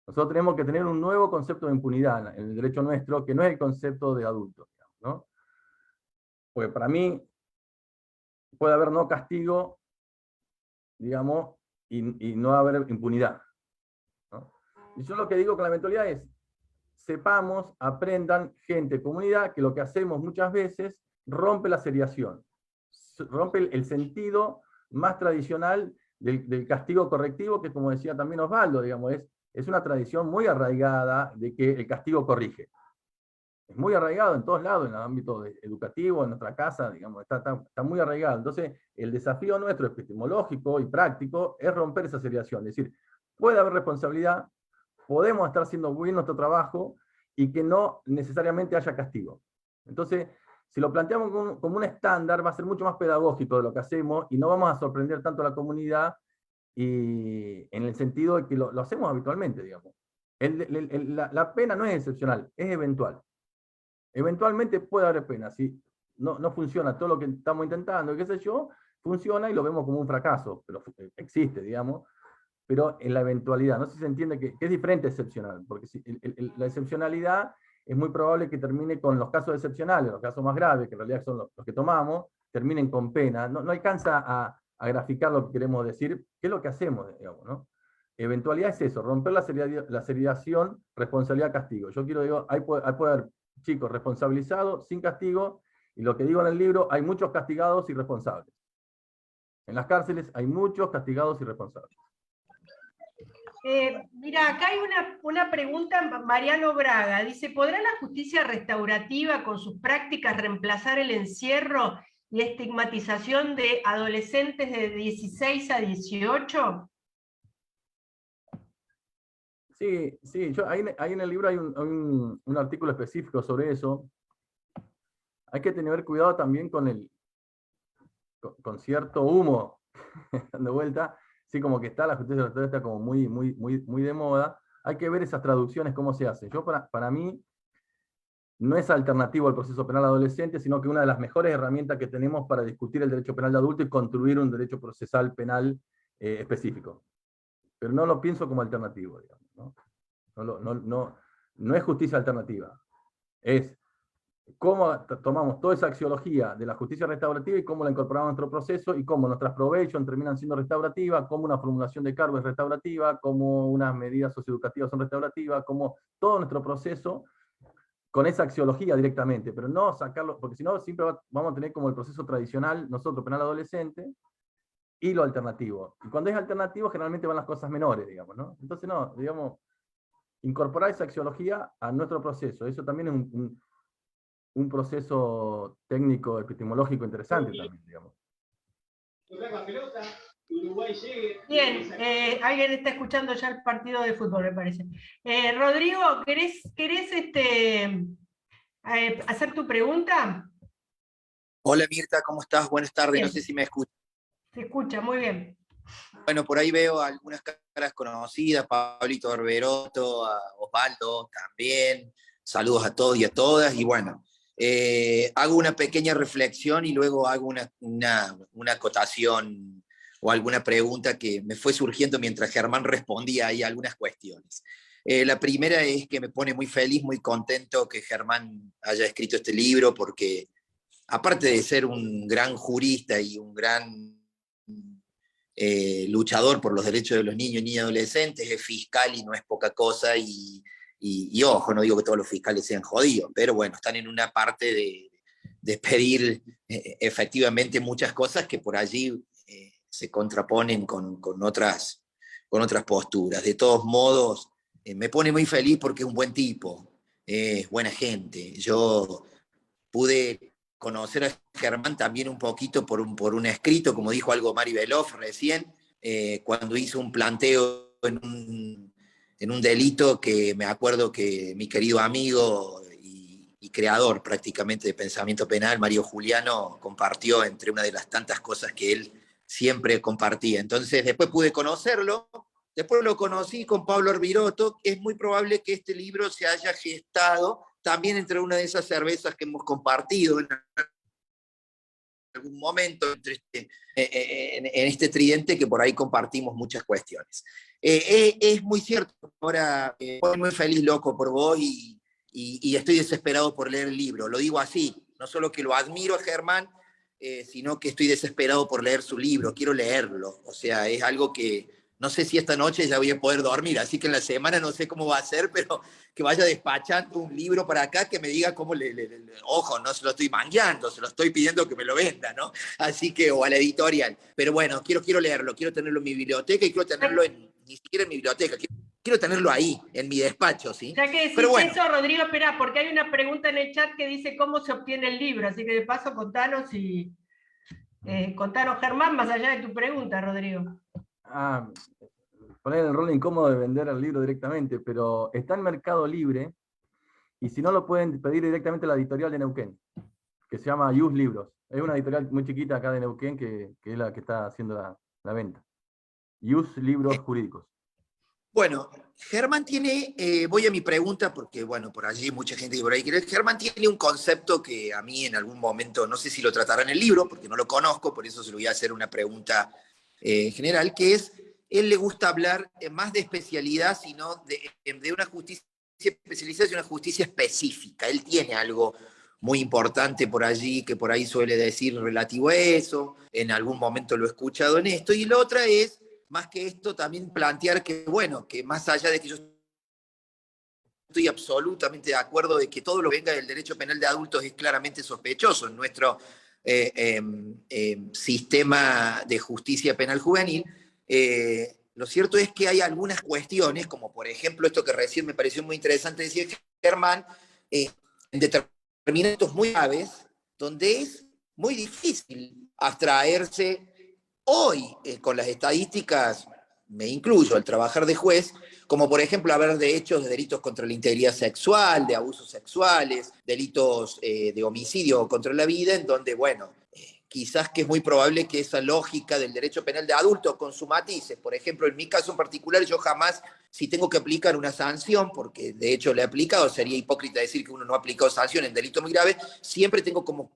Nosotros tenemos que tener un nuevo concepto de impunidad en el derecho nuestro, que no es el concepto de adulto, digamos, ¿no? Porque para mí puede haber no castigo, digamos, y no haber impunidad, ¿no? Y yo lo que digo con la eventualidad es, sepamos, aprendan, gente, comunidad, que lo que hacemos muchas veces rompe la seriación, rompe el sentido más tradicional del castigo correctivo, que, como decía también Osvaldo, digamos, es una tradición muy arraigada de que el castigo corrige. Es muy arraigado en todos lados, en el ámbito educativo, en nuestra casa, digamos, está muy arraigado. Entonces, el desafío nuestro epistemológico y práctico es romper esa seriación, es decir, puede haber responsabilidad, podemos estar haciendo bien nuestro trabajo, y que no necesariamente haya castigo. Entonces, si lo planteamos como un estándar, va a ser mucho más pedagógico de lo que hacemos, y no vamos a sorprender tanto a la comunidad, y en el sentido de que lo hacemos habitualmente, digamos. La pena no es excepcional, es eventual. Eventualmente puede haber pena, si no funciona todo lo que estamos intentando, qué sé yo, funciona y lo vemos como un fracaso, pero existe, digamos, pero en la eventualidad, no sé si se entiende que es diferente excepcional, porque la excepcionalidad es muy probable que termine con los casos excepcionales, los casos más graves, que en realidad son los que tomamos, terminen con pena, no alcanza a graficar lo que queremos decir, qué es lo que hacemos, digamos, ¿no? Eventualidad es eso, romper la seriación, responsabilidad, castigo. Yo digo, ahí puede haber chicos responsabilizados, sin castigo, y lo que digo en el libro, hay muchos castigados y responsables. En las cárceles hay muchos castigados y responsables. Mira, acá hay una pregunta, Mariano Braga, dice, ¿podrá la justicia restaurativa con sus prácticas reemplazar el encierro y estigmatización de adolescentes de 16 a 18? Sí, sí, ahí en el libro hay un artículo específico sobre eso. Hay que tener cuidado también con cierto humo dando vuelta, sí, como que la justicia restaurativa está como muy de moda. Hay que ver esas traducciones, cómo se hace. Para mí, no es alternativo al proceso penal adolescente, sino que una de las mejores herramientas que tenemos para discutir el derecho penal de adulto y construir un derecho procesal penal específico. Pero no lo pienso como alternativo, digamos, ¿no? No es justicia alternativa. Es cómo tomamos toda esa axiología de la justicia restaurativa y cómo la incorporamos a nuestro proceso y cómo nuestras probations terminan siendo restaurativas, cómo una formulación de cargo es restaurativa, cómo unas medidas socioeducativas son restaurativas, cómo todo nuestro proceso con esa axiología directamente, pero no sacarlo, porque si no siempre vamos a tener como el proceso tradicional, nosotros penal adolescente, y lo alternativo. Y cuando es alternativo generalmente van las cosas menores, digamos, ¿no? Entonces no, digamos, incorporar esa axiología a nuestro proceso, eso también es un proceso técnico, epistemológico interesante también, digamos. Bien, alguien está escuchando ya el partido de fútbol, me parece. Rodrigo, ¿querés hacer tu pregunta? Hola Mirta, ¿cómo estás? Buenas tardes, Bien. no sé si me escuchas. Se escucha, muy bien. Bueno, por ahí veo algunas caras conocidas, Pablito Barberoto, a Osvaldo también, saludos a todos y a todas, y bueno, hago una pequeña reflexión y luego hago una acotación o alguna pregunta que me fue surgiendo mientras Germán respondía ahí algunas cuestiones. La primera es que me pone muy feliz, muy contento que Germán haya escrito este libro, porque aparte de ser un gran jurista y un gran luchador por los derechos de los niños y niñas adolescentes, es fiscal y no es poca cosa, y ojo, no digo que todos los fiscales sean jodidos, pero bueno, están en una parte de pedir efectivamente muchas cosas que por allí se contraponen con otras posturas. De todos modos, me pone muy feliz porque es un buen tipo, es buena gente. Yo pude conocer a Germán también un poquito por un escrito, como dijo algo Mari Beloff recién, cuando hizo un planteo en un delito que me acuerdo que mi querido amigo y creador prácticamente de pensamiento penal, Mario Juliano, compartió entre una de las tantas cosas que él siempre compartía. Entonces después pude conocerlo, después lo conocí con Pablo Arbiroto. Es muy probable que este libro se haya gestado también entre una de esas cervezas que hemos compartido en algún momento en este tridente, que por ahí compartimos muchas cuestiones. Es muy cierto, ahora estoy muy feliz, loco, por vos, y estoy desesperado por leer el libro. Lo digo así, no solo que lo admiro a Germán, sino que estoy desesperado por leer su libro, quiero leerlo. O sea, es algo que no sé si esta noche ya voy a poder dormir, así que en la semana no sé cómo va a ser, pero que vaya despachando un libro para acá, que me diga cómo ojo, no se lo estoy mangueando, se lo estoy pidiendo que me lo venda, ¿no? Así que, o a la editorial. Pero bueno, quiero leerlo, quiero tenerlo en mi biblioteca y quiero tenerlo ni siquiera en mi biblioteca, quiero tenerlo ahí, en mi despacho, ¿sí? Ya que decís pero bueno, eso, Rodrigo, espera, porque hay una pregunta en el chat que dice cómo se obtiene el libro, así que de paso contanos Germán, más allá de tu pregunta, Rodrigo. Poner el rol incómodo de vender el libro directamente, pero está en Mercado Libre, y si no lo pueden pedir directamente a la editorial de Neuquén, que se llama Yus Libros. Es una editorial muy chiquita acá de Neuquén que es la que está haciendo la venta. Yus Libros Jurídicos. Bueno, Germán tiene, voy a mi pregunta porque, bueno, por allí mucha gente por ahí quiere. Germán tiene un concepto que a mí en algún momento, no sé si lo tratará en el libro, porque no lo conozco, por eso se lo voy a hacer una pregunta general, que es, él le gusta hablar más de especialidad, sino de una justicia especializada y una justicia específica. Él tiene algo muy importante por allí, que por ahí suele decir relativo a eso, en algún momento lo he escuchado en esto, y la otra es, más que esto, también plantear que, bueno, que más allá de que yo estoy absolutamente de acuerdo de que todo lo que venga del derecho penal de adultos es claramente sospechoso. En nuestro sistema de justicia penal juvenil, lo cierto es que hay algunas cuestiones, como por ejemplo esto que recién me pareció muy interesante decir Germán, en determinados muy graves, donde es muy difícil abstraerse hoy, con las estadísticas, me incluyo al trabajar de juez, como por ejemplo hablar de hechos de delitos contra la integridad sexual, de abusos sexuales, delitos de homicidio contra la vida, en donde, bueno, quizás que es muy probable que esa lógica del derecho penal de adultos con sus matices, por ejemplo, en mi caso en particular, yo jamás, si tengo que aplicar una sanción, porque de hecho le he aplicado, sería hipócrita decir que uno no ha aplicado sanción en delitos muy graves, siempre tengo como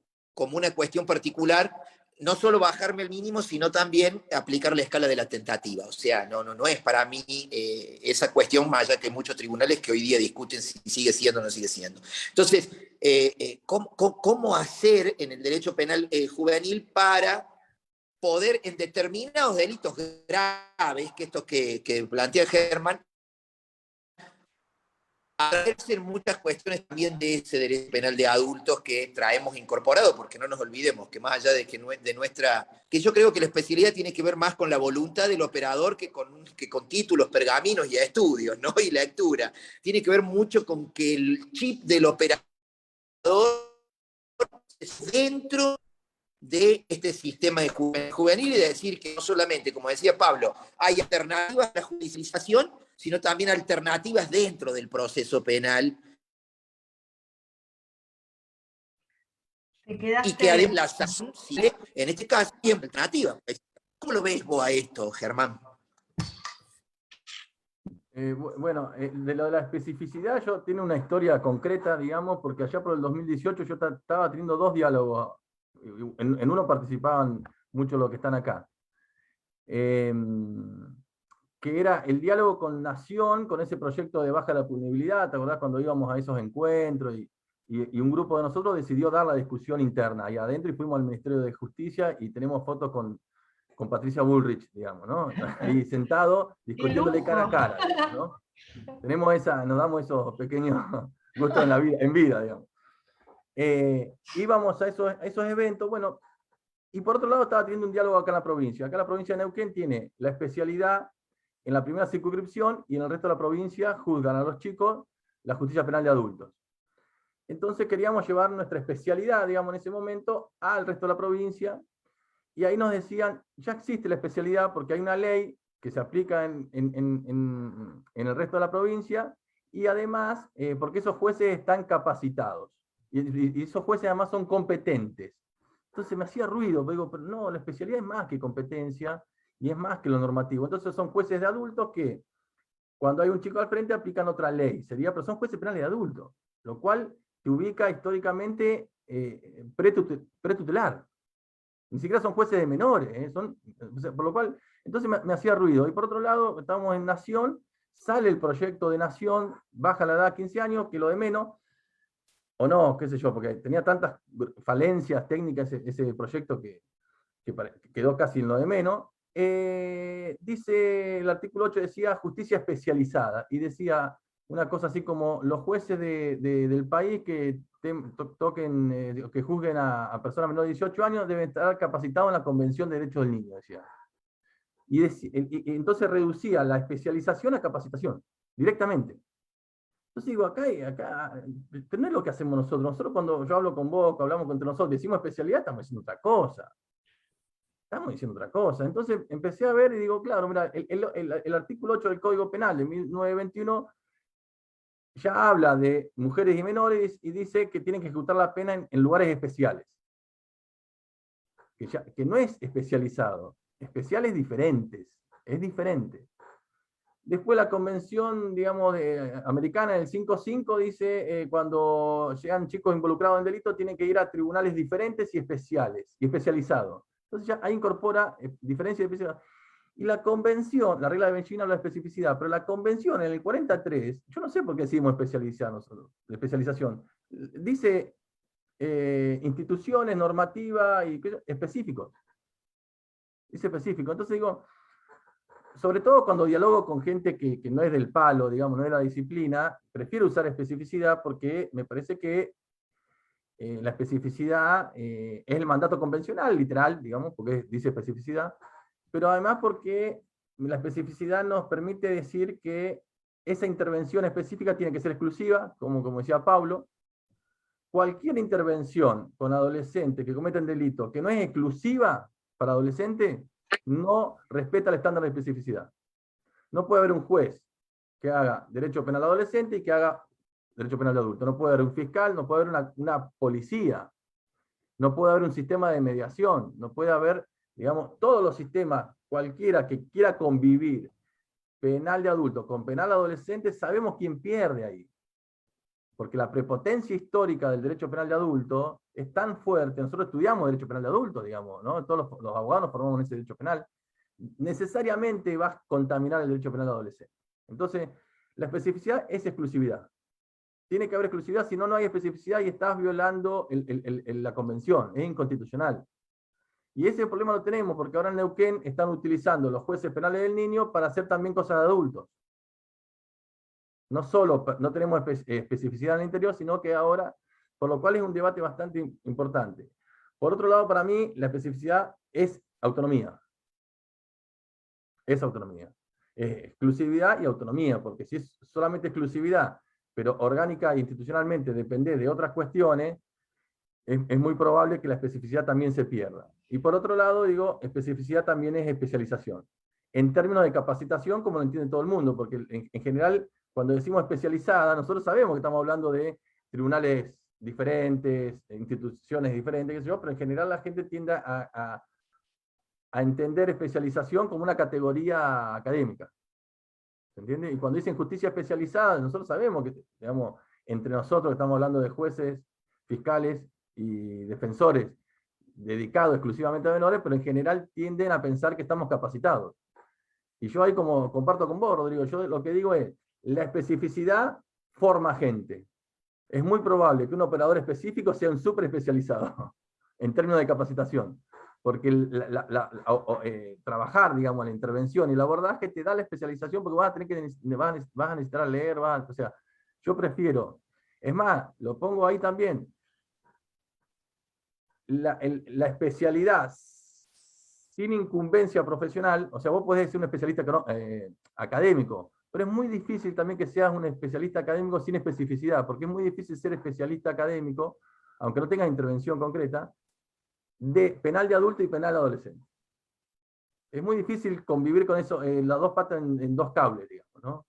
una cuestión particular, no solo bajarme el mínimo, sino también aplicar la escala de la tentativa. O sea, no es para mí esa cuestión, más allá que muchos tribunales que hoy día discuten si sigue siendo o no sigue siendo. Entonces, ¿cómo hacer en el derecho penal juvenil para poder, en determinados delitos graves, que estos que plantea Germán, aparecen muchas cuestiones también de ese derecho penal de adultos que traemos incorporado, porque no nos olvidemos que más allá de que de nuestra, que yo creo que la especialidad tiene que ver más con la voluntad del operador que con títulos, pergaminos y estudios, ¿no? Y lectura. Tiene que ver mucho con que el chip del operador es dentro de este sistema de juvenil y de decir que no solamente, como decía Pablo, hay alternativas a la judicialización, sino también alternativas dentro del proceso penal. Y que además la sanción sigue, en este caso, siempre alternativa. ¿Cómo lo ves vos a esto, Germán? Bueno, de lo de la especificidad, yo tiene una historia concreta, digamos, porque allá por el 2018 yo estaba teniendo 2 diálogos. En uno participaban muchos los que están acá. Que era el diálogo con Nación, con ese proyecto de baja la punibilidad, ¿te acordás cuando íbamos a esos encuentros? Y un grupo de nosotros decidió dar la discusión interna ahí adentro y fuimos al Ministerio de Justicia y tenemos fotos con Patricia Bullrich, digamos, ¿no? Ahí sentado, discutiéndole cara a cara, ¿no? Tenemos nos damos esos pequeños gustos en la vida, en vida, digamos. Íbamos a esos eventos, bueno, y por otro lado estaba teniendo un diálogo acá en la provincia. Acá la provincia de Neuquén tiene la especialidad en la primera circunscripción y en el resto de la provincia juzgan a los chicos la justicia penal de adultos. Entonces queríamos llevar nuestra especialidad, digamos, en ese momento al resto de la provincia, y ahí nos decían, ya existe la especialidad porque hay una ley que se aplica en el resto de la provincia, y además, porque esos jueces están capacitados, y esos jueces además son competentes. Entonces me hacía ruido, pero digo, pero no, la especialidad es más que competencia, y es más que lo normativo. Entonces son jueces de adultos que, cuando hay un chico al frente, aplican otra ley. Pero son jueces penales de adultos, lo cual te ubica históricamente pretutelar. Ni siquiera son jueces de menores, por lo cual, entonces me hacía ruido. Y por otro lado, estábamos en Nación, sale el proyecto de Nación, baja la edad a 15 años, que lo de menos, o no, qué sé yo, porque tenía tantas falencias técnicas ese proyecto que quedó casi en lo de menos. Dice, el artículo 8 decía justicia especializada, y decía una cosa así como los jueces del país que que juzguen a personas menores de 18 años deben estar capacitados en la Convención de Derechos del Niño, decía. Y entonces reducía la especialización a capacitación, directamente. Entonces digo, acá, pero no es lo que hacemos nosotros. Nosotros cuando yo hablo con vos, hablamos entre nosotros, decimos especialidad, estamos diciendo otra cosa. Estamos diciendo otra cosa. Entonces empecé a ver y digo, claro, mira, el artículo 8 del Código Penal de 1921 ya habla de mujeres y menores y dice que tienen que ejecutar la pena en lugares especiales. Que no es especializado. Especiales diferentes. Es diferente. Después la convención, digamos, americana del 5.5 dice cuando llegan chicos involucrados en delito tienen que ir a tribunales diferentes y especiales, y especializados. Entonces ya ahí incorpora diferencia y especialidad. Y la convención, la regla de Benchín habla de especificidad, pero la convención en el 43, yo no sé por qué decimos especializar nosotros, especialización. Dice instituciones, normativa y específicos. Dice específico. Entonces digo, sobre todo cuando dialogo con gente que no es del palo, digamos, no es de la disciplina, prefiero usar especificidad porque me parece que la especificidad es el mandato convencional, literal, digamos, porque dice especificidad, pero además porque la especificidad nos permite decir que esa intervención específica tiene que ser exclusiva, como decía Pablo. Cualquier intervención con adolescentes que cometen delitos que no es exclusiva para adolescentes, no respeta el estándar de especificidad. No puede haber un juez que haga derecho penal adolescente y que haga derecho penal de adulto. No puede haber un fiscal, no puede haber una policía, no puede haber un sistema de mediación, no puede haber, digamos, todos los sistemas, cualquiera que quiera convivir penal de adulto con penal adolescente, sabemos quién pierde ahí. Porque la prepotencia histórica del derecho penal de adulto es tan fuerte. Nosotros estudiamos derecho penal de adulto, digamos, ¿no? Todos los abogados nos formamos en ese derecho penal. Necesariamente va a contaminar el derecho penal adolescente. Entonces, la especificidad es exclusividad. Tiene que haber exclusividad, si no, no hay especificidad y estás violando la convención, es inconstitucional. Y ese problema lo tenemos porque ahora en Neuquén están utilizando los jueces penales del niño para hacer también cosas de adultos. No solo no tenemos especificidad en el interior, sino que ahora, por lo cual es un debate bastante importante. Por otro lado, para mí, la especificidad es autonomía. Es autonomía. Es exclusividad y autonomía, porque si es solamente exclusividad, pero orgánica e institucionalmente depende de otras cuestiones, es muy probable que la especificidad también se pierda. Y por otro lado, digo, especificidad también es especialización. En términos de capacitación, como lo entiende todo el mundo, porque en general, cuando decimos especializada, nosotros sabemos que estamos hablando de tribunales diferentes, instituciones diferentes, qué sé yo, pero en general la gente tiende a entender especialización como una categoría académica. ¿Se entiende? Y cuando dicen justicia especializada, nosotros sabemos que, digamos, entre nosotros estamos hablando de jueces, fiscales y defensores dedicados exclusivamente a menores, pero en general tienden a pensar que estamos capacitados. Y yo ahí como comparto con vos, Rodrigo, yo lo que digo es, la especificidad forma gente. Es muy probable que un operador específico sea un súper especializado en términos de capacitación, porque trabajar, digamos, la intervención y el abordaje te da la especialización porque vas a tener que vas a necesitar leer, o sea, yo prefiero, es más, lo pongo ahí también, la especialidad sin incumbencia profesional, o sea, vos podés ser un especialista académico, pero es muy difícil también que seas un especialista académico sin especificidad, porque es muy difícil ser especialista académico, aunque no tengas intervención concreta, de penal de adulto y penal de adolescente. Es muy difícil convivir con eso, las dos patas en dos cables, digamos, ¿no?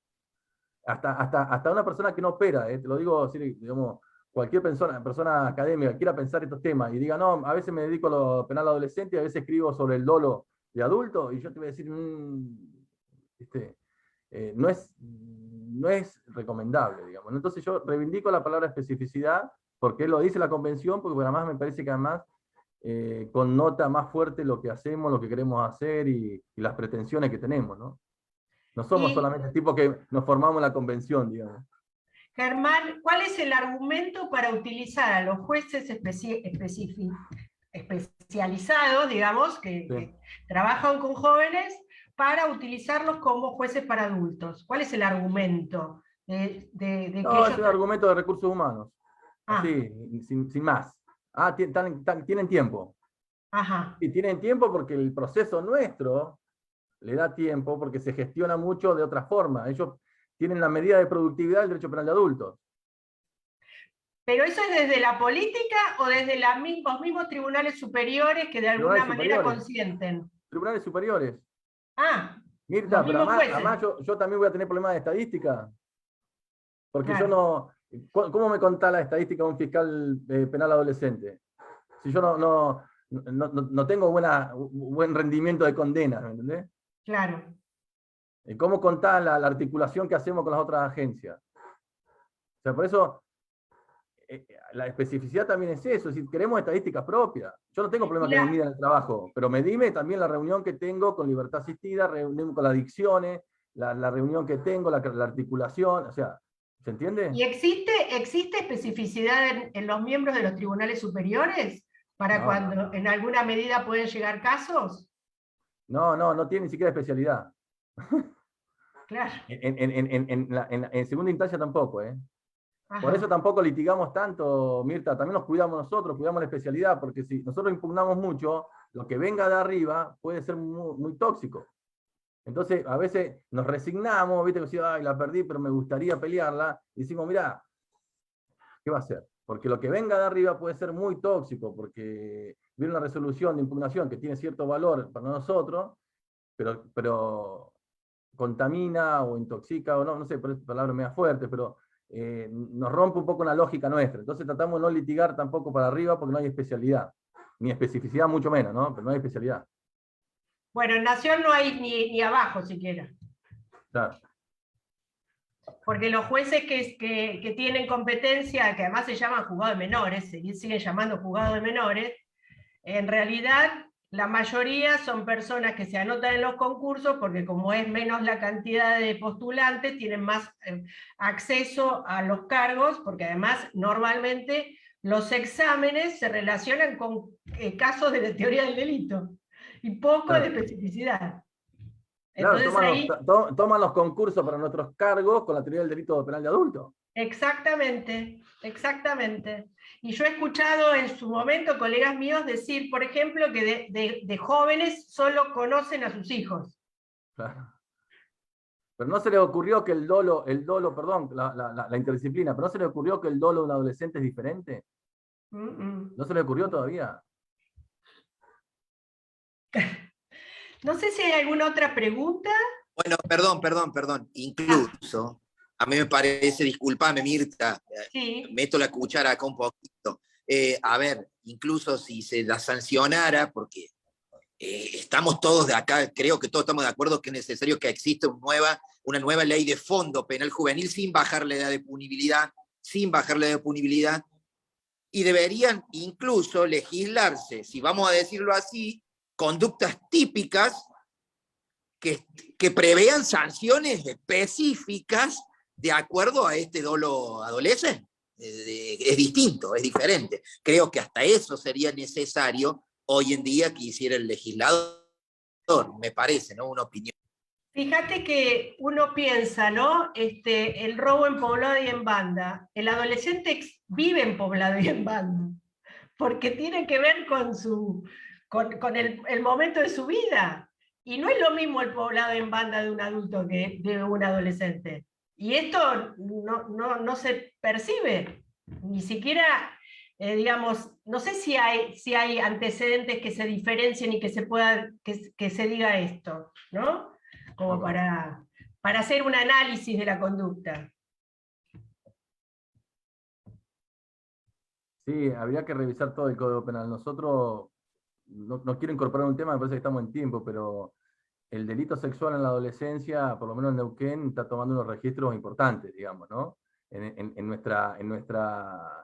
Hasta una persona que no opera, te lo digo, digamos, cualquier persona académica que quiera pensar estos temas y diga, no, a veces me dedico a lo penal adolescente y a veces escribo sobre el dolo de adulto, y yo te voy a decir, no es recomendable, digamos. Entonces yo reivindico la palabra especificidad, porque lo dice la convención, porque además me parece que además connota más fuerte lo que hacemos, lo que queremos hacer y las pretensiones que tenemos, ¿no? No somos solamente tipos que nos formamos en la convención, digamos. Germán, ¿cuál es el argumento para utilizar a los jueces especializados, digamos, que trabajan con jóvenes, para utilizarlos como jueces para adultos? ¿Cuál es el argumento? No, es un argumento de recursos humanos. Así, sin más. Tienen tiempo. Ajá. Y tienen tiempo porque el proceso nuestro le da tiempo, porque se gestiona mucho de otra forma. Ellos tienen la medida de productividad del derecho penal de adultos. ¿Pero eso es desde la política o desde los mismos tribunales superiores que de alguna manera consienten? Tribunales superiores. Mirta, pero además yo también voy a tener problemas de estadística. Porque yo no... ¿Cómo me contá la estadística de un fiscal penal adolescente? Si yo no tengo buen rendimiento de condena, ¿me entendés? Claro. ¿Cómo contá la articulación que hacemos con las otras agencias? O sea, por eso la especificidad también es eso, si queremos estadísticas propias. Yo no tengo problema que me midan el trabajo, pero medime también la reunión que tengo con libertad asistida, reunión con las adicciones, la reunión que tengo, la articulación, o sea, ¿se entiende? ¿Y existe especificidad en los miembros de los tribunales superiores para cuando en alguna medida pueden llegar casos? No tiene ni siquiera especialidad. Claro. En segunda instancia tampoco, ¿eh? Por Ajá. eso tampoco litigamos tanto, Mirta, también nos cuidamos nosotros, cuidamos la especialidad, porque si nosotros impugnamos mucho, lo que venga de arriba puede ser muy tóxico. Entonces, a veces nos resignamos, ¿viste? Que decimos, ay, la perdí, pero me gustaría pelearla, y decimos, mirá, ¿qué va a hacer? Porque lo que venga de arriba puede ser muy tóxico, porque viene una resolución de impugnación que tiene cierto valor para nosotros, pero contamina o intoxica, o no sé, por esta palabra media fuerte, pero nos rompe un poco la lógica nuestra. Entonces tratamos de no litigar tampoco para arriba porque no hay especialidad, ni especificidad mucho menos, ¿no? Pero no hay especialidad. Bueno, en Nación no hay ni abajo siquiera. Claro. Porque los jueces que tienen competencia, que además se llaman juzgado de menores, se siguen llamando juzgado de menores, en realidad la mayoría son personas que se anotan en los concursos porque como es menos la cantidad de postulantes, tienen más acceso a los cargos, porque además normalmente los exámenes se relacionan con casos de la teoría del delito y poco Claro. de especificidad. Claro, Entonces ahí... toman los concursos para nuestros cargos con la teoría del delito penal de adulto. Exactamente, exactamente. Y yo he escuchado en su momento colegas míos decir, por ejemplo, que de jóvenes solo conocen a sus hijos. Claro. Pero no se le ocurrió que el dolo, perdón, la interdisciplina, pero no se le ocurrió que el dolo de un adolescente es diferente. No se le ocurrió todavía. No sé si hay alguna otra pregunta. Bueno, perdón. Incluso, a mí me parece, discúlpame, Mirta, Sí. meto la cuchara acá un poquito. A ver, incluso si se la sancionara, porque estamos todos de acá, creo que todos estamos de acuerdo que es necesario que exista una nueva ley de fondo penal juvenil sin bajar la edad de punibilidad, y deberían incluso legislarse, si vamos a decirlo así, conductas típicas que prevean sanciones específicas de acuerdo a este dolo adolescente. Es distinto, es diferente. Creo que hasta eso sería necesario hoy en día que hiciera el legislador, me parece, ¿no? Una opinión. Fíjate que uno piensa, ¿no? El robo en poblado y en banda. El adolescente vive en poblado y en banda, porque tiene que ver con el momento de su vida. Y no es lo mismo el poblado en banda de un adulto que de un adolescente. Y esto no se percibe, ni siquiera, digamos, no sé si hay antecedentes que se diferencien y que se diga esto, ¿no? Como para hacer un análisis de la conducta. Sí, habría que revisar todo el Código Penal. Nosotros, no quiero incorporar un tema, me parece que estamos en tiempo, pero el delito sexual en la adolescencia, por lo menos en Neuquén, está tomando unos registros importantes, digamos, ¿no? En nuestra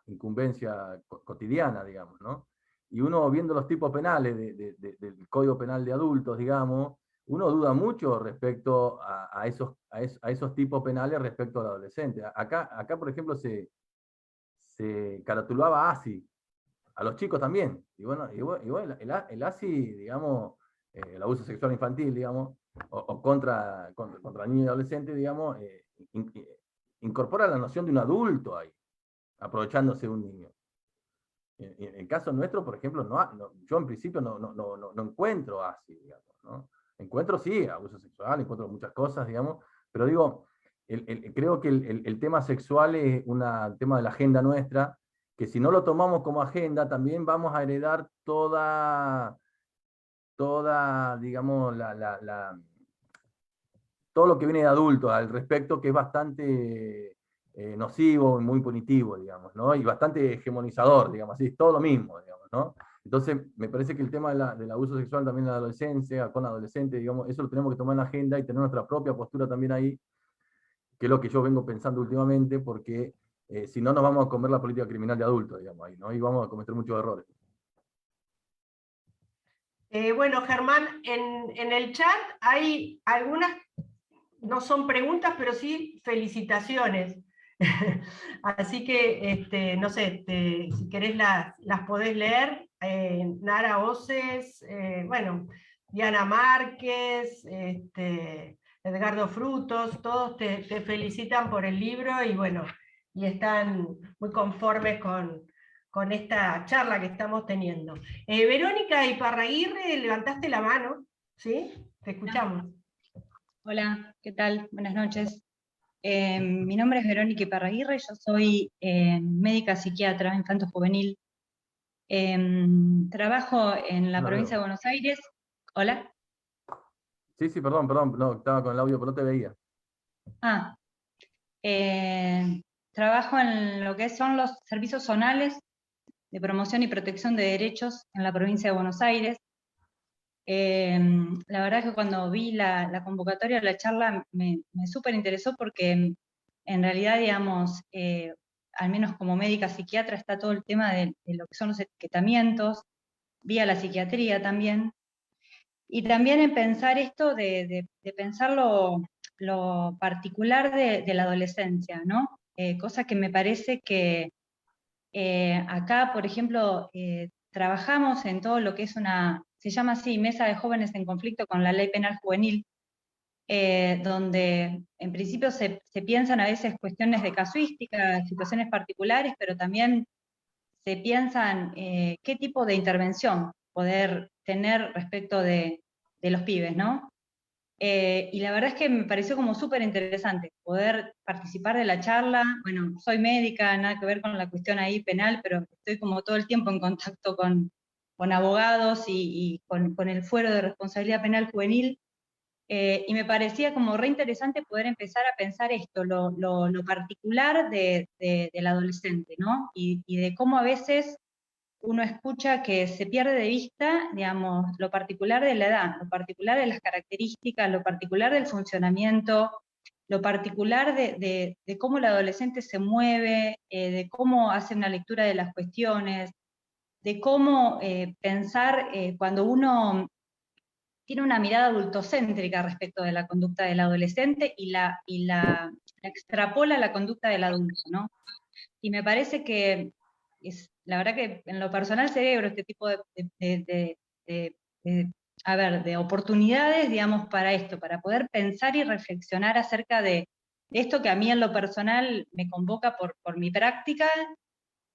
incumbencia cotidiana, digamos, ¿no? Y uno viendo los tipos penales del Código Penal de adultos, digamos, uno duda mucho respecto a esos tipos penales respecto al adolescente. Acá por ejemplo, se caratulaba ASI, a los chicos también. Y bueno, el ASI, digamos, el abuso sexual infantil, digamos, o contra niños y adolescentes, digamos, incorpora la noción de un adulto ahí, aprovechándose de un niño. En el caso nuestro, por ejemplo, yo en principio no encuentro así, digamos, ¿no? Encuentro, sí, abuso sexual, encuentro muchas cosas, digamos, pero digo, creo que el tema sexual es un tema de la agenda nuestra, que si no lo tomamos como agenda, también vamos a heredar toda digamos, todo lo que viene de adultos al respecto, que es bastante nocivo y muy punitivo, digamos, ¿no? Y bastante hegemonizador, digamos, así, todo lo mismo, digamos, ¿no? Entonces, me parece que el tema del abuso sexual también en la adolescencia, con adolescentes, digamos, eso lo tenemos que tomar en la agenda y tener nuestra propia postura también ahí, que es lo que yo vengo pensando últimamente, porque si no nos vamos a comer la política criminal de adultos, digamos, ahí, ¿no? Y vamos a cometer muchos errores. Bueno, Germán, en el chat hay algunas, no son preguntas, pero sí felicitaciones. Así que, no sé, si querés las podés leer. Nara Oces, bueno, Diana Márquez, Edgardo Frutos, todos te felicitan por el libro y bueno, y están muy conformes con esta charla que estamos teniendo. Verónica Iparraguirre, levantaste la mano, ¿sí? Te escuchamos. Hola, ¿qué tal? Buenas noches. Mi nombre es Verónica Iparraguirre, yo soy médica psiquiatra infanto-juvenil. Trabajo en la provincia de Buenos Aires. ¿Hola? Sí, perdón, no, estaba con el audio, pero no te veía. Trabajo en lo que son los servicios zonales de promoción y protección de derechos en la provincia de Buenos Aires. La verdad es que cuando vi la convocatoria de la charla me súper interesó porque en realidad, digamos, al menos como médica psiquiatra está todo el tema de lo que son los etiquetamientos, vía la psiquiatría también, y también en pensar esto de pensar lo particular de la adolescencia, ¿no? Cosa que me parece que acá, por ejemplo, trabajamos en todo lo que es se llama así, Mesa de Jóvenes en Conflicto con la Ley Penal Juvenil, donde en principio se piensan a veces cuestiones de casuística, situaciones particulares, pero también se piensan qué tipo de intervención poder tener respecto de los pibes, ¿no? Y la verdad es que me pareció como súper interesante poder participar de la charla. Bueno, soy médica, nada que ver con la cuestión ahí penal, pero estoy como todo el tiempo en contacto con abogados y con el fuero de responsabilidad penal juvenil, y me parecía como re interesante poder empezar a pensar esto, lo particular del adolescente, ¿no? Y de cómo a veces uno escucha que se pierde de vista, digamos, lo particular de la edad, lo particular de las características, lo particular del funcionamiento, lo particular de cómo el adolescente se mueve, de cómo hace una lectura de las cuestiones, de cómo pensar cuando uno tiene una mirada adultocéntrica respecto de la conducta del adolescente y la extrapola a la conducta del adulto, ¿no? Y me parece que la verdad que en lo personal celebro este tipo de oportunidades, digamos, para esto, para poder pensar y reflexionar acerca de esto que a mí en lo personal me convoca por mi práctica,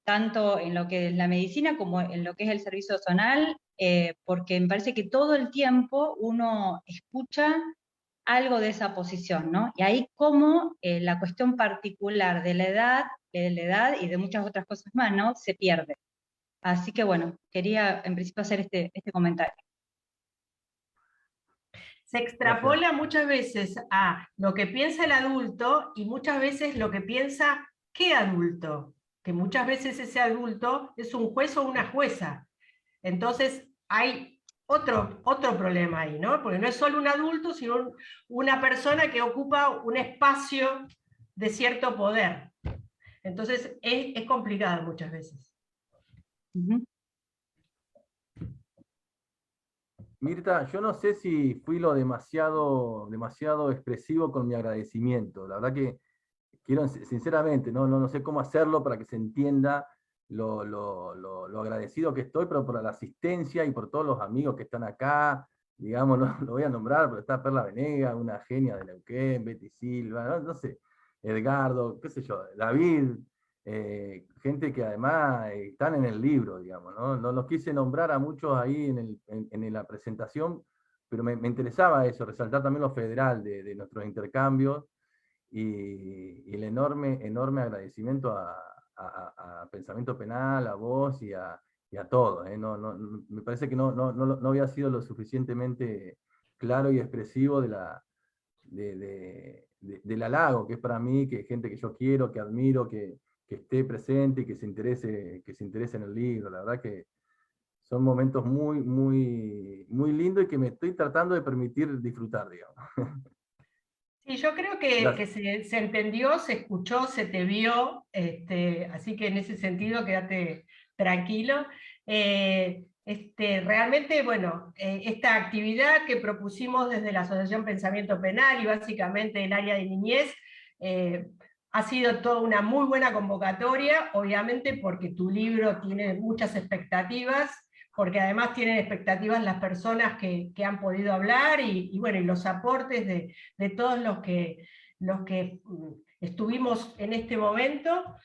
tanto en lo que es la medicina como en lo que es el servicio zonal, porque me parece que todo el tiempo uno escucha algo de esa posición, ¿no? Y ahí como la cuestión particular de la edad y de muchas otras cosas más, ¿no? Se pierde. Así que bueno, quería en principio hacer este comentario. Se extrapola muchas veces a lo que piensa el adulto y muchas veces lo que piensa qué adulto, que muchas veces ese adulto es un juez o una jueza. Entonces hay otro problema ahí, ¿no? Porque no es solo un adulto, sino una persona que ocupa un espacio de cierto poder. Entonces es complicado muchas veces. Mirta, yo no sé si fui lo demasiado expresivo con mi agradecimiento. La verdad que quiero, sinceramente, no sé cómo hacerlo para que se entienda lo agradecido que estoy, pero por la asistencia y por todos los amigos que están acá. Digamos, no lo voy a nombrar, pero está Perla Venegas, una genia de Neuquén, Betty Silva, no sé, Edgardo, qué sé yo, David, gente que además están en el libro, digamos, ¿no? No los quise nombrar a muchos ahí en la presentación, pero me interesaba eso, resaltar también lo federal de nuestros intercambios, y el enorme agradecimiento a Pensamiento Penal, a vos y a todos. Me parece que no había sido lo suficientemente claro y expresivo del halago, que es para mí, que gente que yo quiero, que admiro, que esté presente y que se interese en el libro. La verdad que son momentos muy lindos y que me estoy tratando de permitir disfrutar, digamos. Sí, yo creo que se entendió, se escuchó, se te vio, así que en ese sentido quédate tranquilo. Realmente, bueno, esta actividad que propusimos desde la Asociación Pensamiento Penal y básicamente el área de niñez, ha sido toda una muy buena convocatoria, obviamente porque tu libro tiene muchas expectativas, porque además tienen expectativas las personas que han podido hablar, y bueno, y los aportes de todos los que estuvimos en este momento.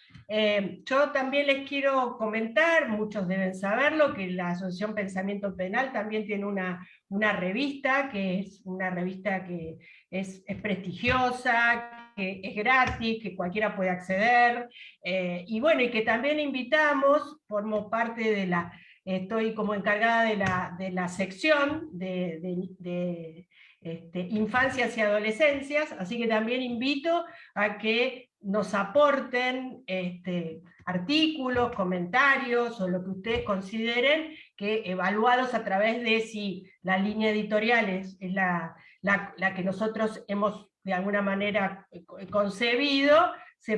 Yo también les quiero comentar, muchos deben saberlo, que la Asociación Pensamiento Penal también tiene una revista, que es una revista que es prestigiosa, que es gratis, que cualquiera puede acceder, y bueno, y que también invitamos, formo parte de estoy como encargada de la sección de infancias y adolescencias, así que también invito a que nos aporten artículos, comentarios o lo que ustedes consideren, que evaluados a través de si la línea editorial es la que nosotros hemos de alguna manera concebido,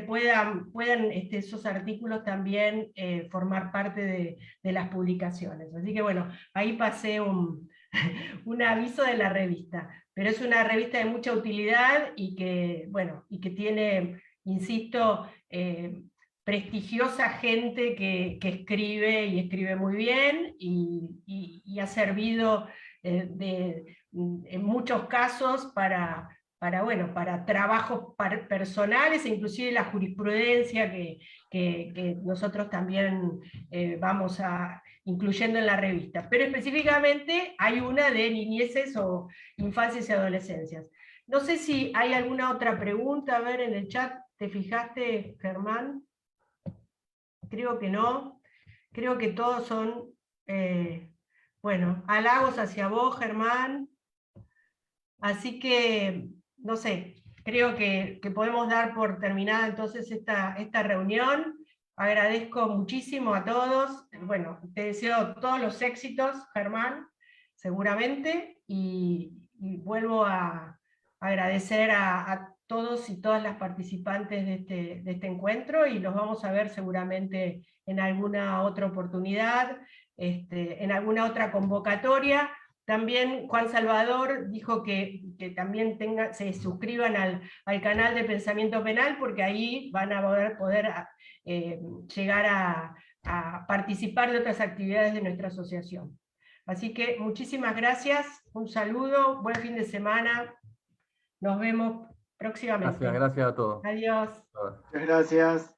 puedan esos artículos también formar parte de las publicaciones. Así que bueno, ahí pasé un aviso de la revista, pero es una revista de mucha utilidad y que, bueno, y que tiene, insisto, prestigiosa gente que escribe y escribe muy bien y ha servido en muchos casos para trabajos personales, e inclusive la jurisprudencia que nosotros también vamos incluyendo en la revista. Pero específicamente hay una de niñeces o infancias y adolescencias. No sé si hay alguna otra pregunta, a ver en el chat, ¿te fijaste, Germán? Creo que no. Creo que todos son, bueno, halagos hacia vos, Germán. Así que, no sé, creo que podemos dar por terminada entonces esta reunión. Agradezco muchísimo a todos. Bueno, te deseo todos los éxitos, Germán, seguramente, y vuelvo a agradecer a todos y todas las participantes de este encuentro, y los vamos a ver seguramente en alguna otra oportunidad, en alguna otra convocatoria. También Juan Salvador dijo que también se suscriban al canal de Pensamiento Penal, porque ahí van a poder llegar a participar de otras actividades de nuestra asociación. Así que muchísimas gracias, un saludo, buen fin de semana, nos vemos próximamente. Gracias a todos. Adiós. Muchas gracias.